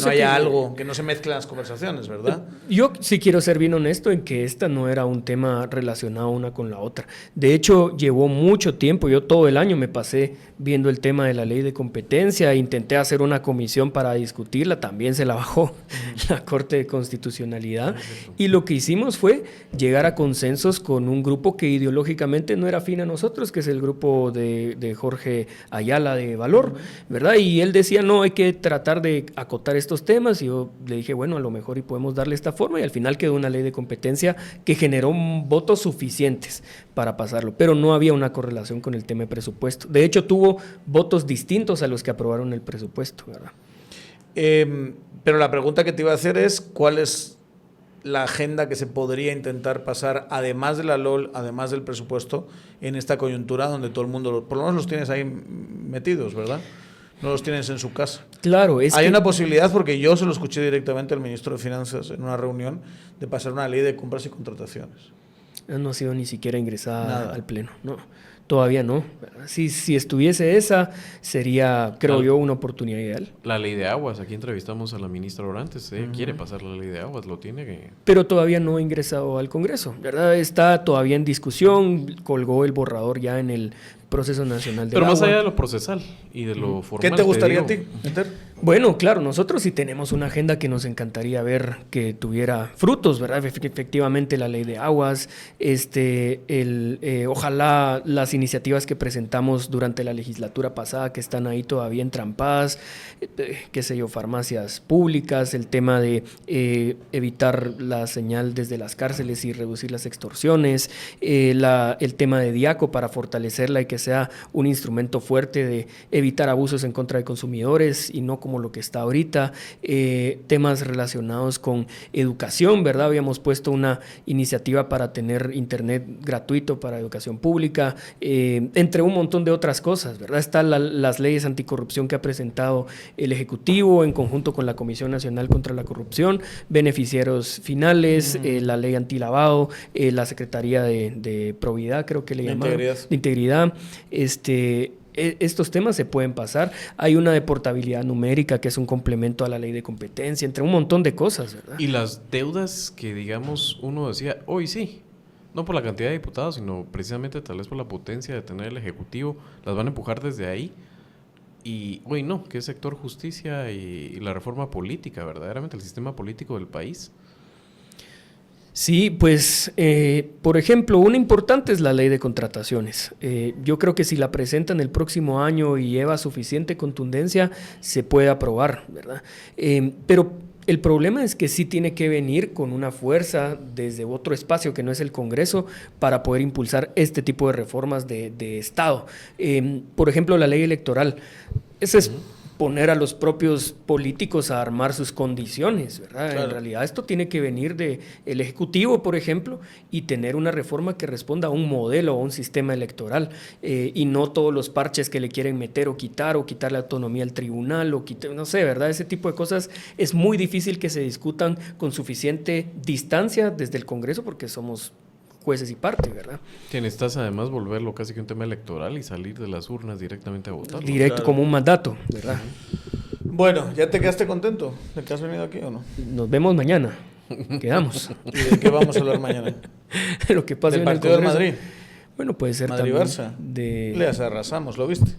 Speaker 1: haya algo, que no se mezclen las conversaciones, ¿verdad?
Speaker 3: Yo sí quiero ser bien honesto en que esta no era un tema relacionado una con la otra. De hecho, llevó mucho tiempo. Yo todo el año me pasé viendo el tema de la ley de competencia. Intenté hacer una comisión para discutirla. También se la bajó la Corte de Constitucionalidad. Y lo que hicimos fue llegar a consensos con un grupo que ideológicamente no era afín a nosotros, que es el grupo de Jorge Ayala de Valor, ¿verdad? Y él decía, no, hay que tratar de acotar estos temas, y yo le dije, bueno, a lo mejor y podemos darle esta forma, y al final quedó una ley de competencia que generó votos suficientes para pasarlo, pero no había una correlación con el tema de presupuesto. De hecho, tuvo votos distintos a los que aprobaron el presupuesto, ¿verdad?
Speaker 1: Pero la pregunta que te iba a hacer es, ¿cuál es la agenda que se podría intentar pasar, además de la LOL, además del presupuesto, en esta coyuntura donde todo el mundo, por lo menos los tienes ahí metidos, ¿verdad? No los tienes en su casa.
Speaker 3: Claro,
Speaker 1: hay una posibilidad, porque yo se lo escuché directamente al ministro de Finanzas en una reunión, de pasar una ley de compras y contrataciones.
Speaker 3: No ha sido ni siquiera ingresada al Pleno, no. Todavía no. Si estuviese esa, sería, creo yo, una oportunidad ideal.
Speaker 2: La ley de aguas, aquí entrevistamos a la ministra Orantes, quiere pasar la ley de aguas, lo tiene que...
Speaker 3: Pero todavía no ha ingresado al Congreso, ¿verdad? Está todavía en discusión, colgó el borrador ya en el proceso nacional del agua.
Speaker 2: Pero más allá de lo procesal y de lo formal...
Speaker 1: ¿Qué te gustaría a ti, Enter?
Speaker 3: Bueno, claro, nosotros sí tenemos una agenda que nos encantaría ver que tuviera frutos, ¿verdad? Efectivamente, la ley de aguas, ojalá las iniciativas que presentamos durante la legislatura pasada, que están ahí todavía entrampadas, qué sé yo, farmacias públicas, el tema de evitar la señal desde las cárceles y reducir las extorsiones, el tema de Diaco para fortalecerla y que sea un instrumento fuerte de evitar abusos en contra de consumidores y no como lo que está ahorita, temas relacionados con educación, ¿verdad? Habíamos puesto una iniciativa para tener internet gratuito para educación pública, entre un montón de otras cosas, ¿verdad? Están las leyes anticorrupción que ha presentado el Ejecutivo en conjunto con la Comisión Nacional contra la Corrupción, beneficiarios finales, la ley antilavado, la Secretaría de Probidad, creo que le llamaron, de Integridad, estos temas se pueden pasar. Hay una de portabilidad numérica que es un complemento a la ley de competencia, entre un montón de cosas, ¿verdad?
Speaker 2: Y las deudas que, digamos, uno decía, hoy sí, no por la cantidad de diputados, sino precisamente tal vez por la potencia de tener el Ejecutivo, las van a empujar desde ahí. Y hoy no, que es sector justicia y la reforma política, verdaderamente el sistema político del país.
Speaker 3: Sí, pues, por ejemplo, una importante es la ley de contrataciones. Yo creo que si la presentan el próximo año y lleva suficiente contundencia, se puede aprobar, ¿verdad? Pero El problema es que sí tiene que venir con una fuerza desde otro espacio que no es el Congreso para poder impulsar este tipo de reformas de Estado. Por ejemplo, la ley electoral. Ese es poner a los propios políticos a armar sus condiciones, ¿verdad?
Speaker 1: Claro.
Speaker 3: En realidad esto tiene que venir del Ejecutivo, por ejemplo, y tener una reforma que responda a un modelo o a un sistema electoral, y no todos los parches que le quieren meter o quitar la autonomía al tribunal, o quitar, no sé, ¿verdad? Ese tipo de cosas es muy difícil que se discutan con suficiente distancia desde el Congreso porque somos jueces y parte, ¿verdad?
Speaker 2: Que necesitas además volverlo casi que un tema electoral y salir de las urnas directamente a votar.
Speaker 3: Directo,
Speaker 1: claro.
Speaker 3: como un mandato, ¿verdad?
Speaker 1: Bueno, ¿ya te quedaste contento de que has venido aquí o no?
Speaker 3: Nos vemos mañana. Quedamos.
Speaker 1: ¿Y de qué vamos a hablar mañana?
Speaker 3: Lo que pasa
Speaker 1: ¿Del
Speaker 3: en el
Speaker 1: partido del
Speaker 3: Congreso.
Speaker 1: Madrid?
Speaker 3: Bueno, puede ser
Speaker 1: Madrid-Barça.
Speaker 3: también
Speaker 1: Les arrasamos, ¿lo viste?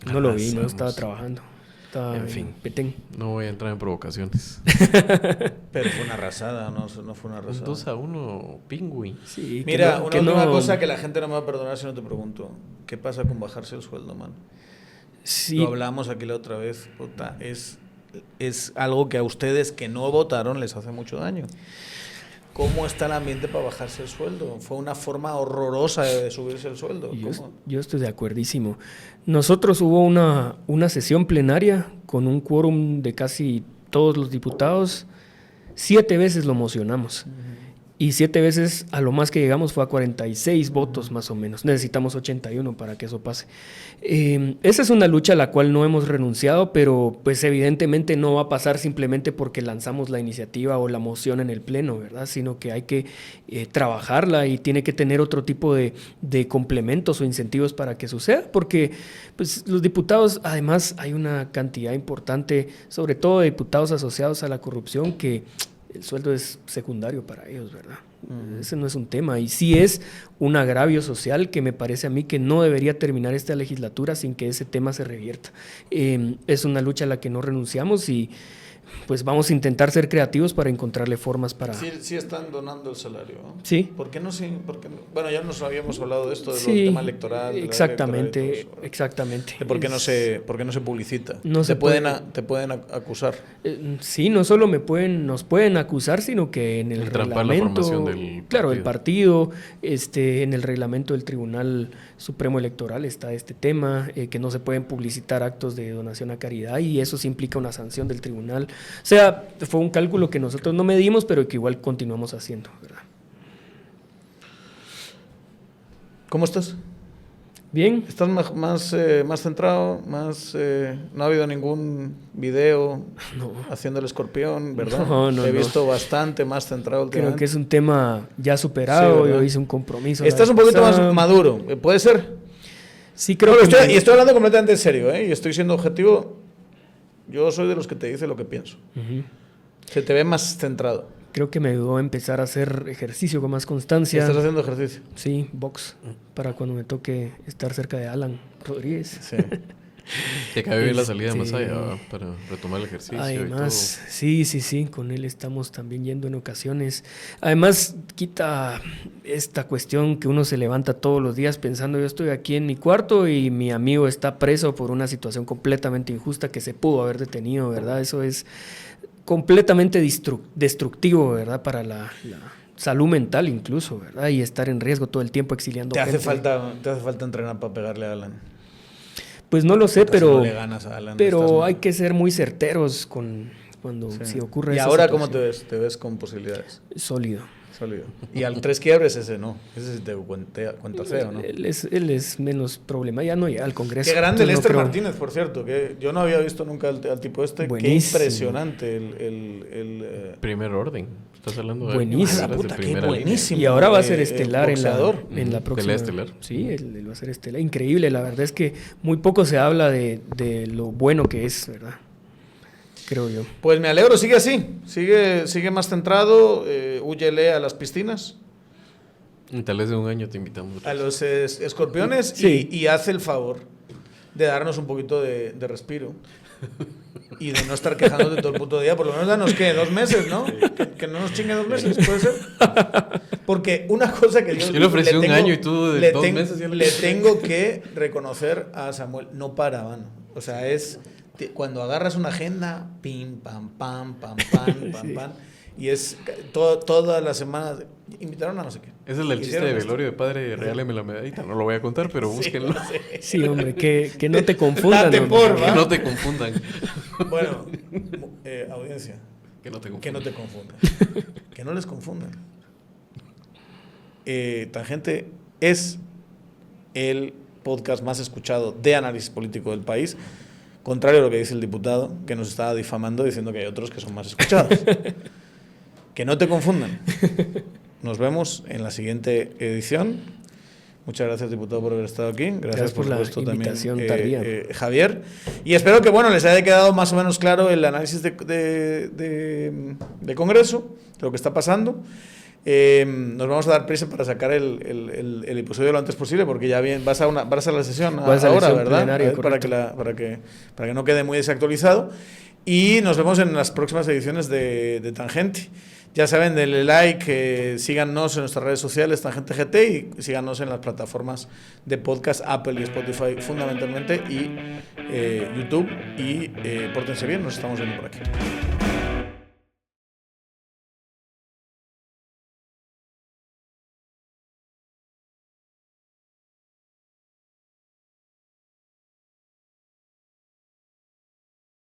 Speaker 3: No lo vi, no
Speaker 2: Arrasamos.
Speaker 3: estaba trabajando. Estaba
Speaker 2: En fin.
Speaker 3: Petén.
Speaker 2: No voy a entrar en provocaciones.
Speaker 1: Pero fue una arrasada, no fue una
Speaker 2: Un
Speaker 1: arrasada.
Speaker 2: 2-1 Pingüi.
Speaker 3: Sí,
Speaker 1: Mira,
Speaker 3: que
Speaker 1: una última
Speaker 3: no-
Speaker 1: cosa que la gente no me va a perdonar si no te pregunto. ¿Qué pasa con bajarse el sueldo, man?
Speaker 3: Sí,
Speaker 1: Lo hablamos aquí la otra vez, puta, es algo que a ustedes que no votaron les hace mucho daño. ¿Cómo está el ambiente para bajarse el sueldo? Fue una forma horrorosa de subirse el sueldo. ¿Cómo?
Speaker 3: yo estoy de acuerdísimo. Nosotros hubo una sesión plenaria con un quórum de casi todos los diputados. 7 veces lo mocionamos. Y 7 veces a lo más que llegamos fue a 46 votos más o menos. Necesitamos 81 para que eso pase. Esa es una lucha a la cual no hemos renunciado, pero pues evidentemente no va a pasar simplemente porque lanzamos la iniciativa o la moción en el pleno, ¿verdad? Sino que hay que trabajarla y tiene que tener otro tipo de complementos o incentivos para que suceda, porque pues, los diputados, además hay una cantidad importante, sobre todo de diputados asociados a la corrupción, que el sueldo es secundario para ellos, ¿verdad? Ese no es un tema. Y sí es un agravio social que me parece a mí que no debería terminar esta legislatura sin que ese tema se revierta. Es una lucha a la que no renunciamos y pues vamos a intentar ser creativos para encontrarle formas para...
Speaker 1: Sí están donando el salario, ¿no?
Speaker 3: Sí.
Speaker 1: ¿Por qué no? Bueno, ya nos habíamos hablado de esto, del
Speaker 3: Sí,
Speaker 1: tema electoral. de la
Speaker 3: exactamente,
Speaker 1: ley electoral y todo eso.
Speaker 3: exactamente.
Speaker 1: ¿Por qué no se publicita?
Speaker 3: No se
Speaker 1: te pueden acusar.
Speaker 3: Sí, no solo nos pueden acusar, sino que en el
Speaker 2: Entrampar la
Speaker 3: reglamento,
Speaker 2: formación del
Speaker 3: claro, el
Speaker 2: partido.
Speaker 3: partido, en el reglamento del Tribunal Supremo Electoral está este tema, que no se pueden publicitar actos de donación a caridad y eso sí implica una sanción del tribunal. O sea, fue un cálculo que nosotros no medimos, pero que igual continuamos haciendo, ¿verdad?
Speaker 1: ¿Cómo estás?
Speaker 3: Bien.
Speaker 1: ¿Estás más centrado? No ha habido ningún video haciendo el escorpión, ¿verdad?
Speaker 3: No,
Speaker 1: Te he
Speaker 3: no.
Speaker 1: visto bastante más centrado
Speaker 3: Creo
Speaker 1: últimamente.
Speaker 3: que es un tema ya superado,
Speaker 1: Sí, ¿verdad?
Speaker 3: yo hice un compromiso.
Speaker 1: Estás
Speaker 3: la
Speaker 1: un
Speaker 3: vez
Speaker 1: poquito más
Speaker 3: pasada.
Speaker 1: maduro, ¿puede ser?
Speaker 3: Sí, creo
Speaker 1: No,
Speaker 3: que...
Speaker 1: y estoy hablando completamente en serio, ¿eh? Y estoy siendo objetivo. Yo soy de los que te dice lo que pienso.
Speaker 3: Ujú.
Speaker 1: Se te ve más centrado.
Speaker 3: Creo que me ayudó a empezar a hacer ejercicio con más constancia.
Speaker 1: Estás haciendo ejercicio.
Speaker 3: Sí, box, para cuando me toque estar cerca de Alan Rodríguez.
Speaker 1: Sí.
Speaker 2: Que acabe bien la salida de
Speaker 3: Este,
Speaker 2: Masaya, ¿va? Para retomar el ejercicio
Speaker 3: Además, sí, con él estamos también yendo en ocasiones. Además, quita esta cuestión que uno se levanta todos los días pensando, yo estoy aquí en mi cuarto y mi amigo está preso por una situación completamente injusta que se pudo haber detenido, ¿verdad? Eso es completamente destructivo, ¿verdad? Para la salud mental incluso, ¿verdad? Y estar en riesgo todo el tiempo exiliando
Speaker 1: Te hace
Speaker 3: gente.
Speaker 1: falta entrenar para pegarle a Alan.
Speaker 3: Pues no lo sé,
Speaker 1: Porque si
Speaker 3: pero...
Speaker 1: no le ganas a Alan,
Speaker 3: Pero
Speaker 1: estás mal.
Speaker 3: hay que ser muy certeros cuando
Speaker 1: Sí.
Speaker 3: si ocurre
Speaker 1: ¿Y
Speaker 3: esa
Speaker 1: ahora cómo te
Speaker 3: situación.
Speaker 1: ves? ¿Te ves con posibilidades?
Speaker 3: Sólido.
Speaker 1: Sólido. Y al 3 quiebres ese no. Ese sí te cuenta feo, ¿no?
Speaker 3: Él es menos problema, ya no llega al Congreso.
Speaker 1: Qué grande
Speaker 3: entonces no
Speaker 1: Lester
Speaker 3: creo-
Speaker 1: Martínez, por cierto. Que yo no había visto nunca al tipo este.
Speaker 3: Buenísimo.
Speaker 1: Qué impresionante
Speaker 2: Primer orden. Estás hablando de
Speaker 3: Buenísimo.
Speaker 2: carreras
Speaker 1: Puta,
Speaker 2: de
Speaker 1: qué
Speaker 2: primera línea.
Speaker 1: buenísimo.
Speaker 3: Y ahora va a ser estelar
Speaker 1: boxeador.
Speaker 3: en la
Speaker 2: Ujú,
Speaker 3: próxima.
Speaker 2: pelea estelar.
Speaker 3: Sí, él va a ser estelar. Increíble, la verdad es que muy poco se habla de lo bueno que es, ¿verdad? Creo yo.
Speaker 1: Pues me alegro, sigue así. Sigue más centrado. Húyele a las piscinas,
Speaker 2: Y tal vez de un año te invitamos.
Speaker 1: a los escorpiones
Speaker 3: Sí.
Speaker 1: y hace el favor de darnos un poquito de respiro. Y de no estar quejándote todo el puto día. Por lo menos danos, ¿qué? 2 meses, ¿no? Que no nos chingue 2 meses, ¿puede ser? Porque una cosa que
Speaker 2: Yo le ofrecí un año y tú de 2 meses ya
Speaker 1: le tengo que reconocer a Samuel. No para, mano. O sea, es cuando agarras una agenda, pim, pam, pam, pam, pam, pam,
Speaker 3: Sí.
Speaker 1: pam, y es todas las semanas, invitaron a no sé qué.
Speaker 2: Ese es el chiste
Speaker 1: Hicieron
Speaker 2: de
Speaker 1: esto.
Speaker 2: velorio de padre, regáleme la medallita. No lo voy a contar, pero búsquenlo.
Speaker 3: Sí, hombre, que no te confundan.
Speaker 1: Date
Speaker 3: hombre.
Speaker 1: por,
Speaker 2: Que
Speaker 1: ¿va?
Speaker 2: no te confundan.
Speaker 1: Bueno, audiencia,
Speaker 2: Que no te
Speaker 1: que no
Speaker 2: confundan.
Speaker 1: te confundan. Que no les confundan. Tangente es el podcast más escuchado de análisis político del país, contrario a lo que dice el diputado, que nos estaba difamando diciendo que hay otros que son más escuchados. Que no te confundan. Nos vemos en la siguiente edición. Muchas gracias, diputado, por haber estado aquí. Gracias
Speaker 3: por la
Speaker 1: supuesto,
Speaker 3: invitación
Speaker 1: también,
Speaker 3: tardía.
Speaker 1: Javier. Y espero que les haya quedado más o menos claro el análisis de Congreso, de lo que está pasando. Nos vamos a dar prisa para sacar el episodio lo antes posible, porque ya vas a la sesión
Speaker 3: Vas a la
Speaker 1: ahora,
Speaker 3: sesión
Speaker 1: ¿verdad?
Speaker 3: plenaria,
Speaker 1: Para que no quede muy desactualizado. Y nos vemos en las próximas ediciones de Tangente. Ya saben, denle like, síganos en nuestras redes sociales, Tangente GT, y síganos en las plataformas de podcast, Apple y Spotify fundamentalmente, y YouTube. Y pórtense bien, nos estamos viendo por aquí.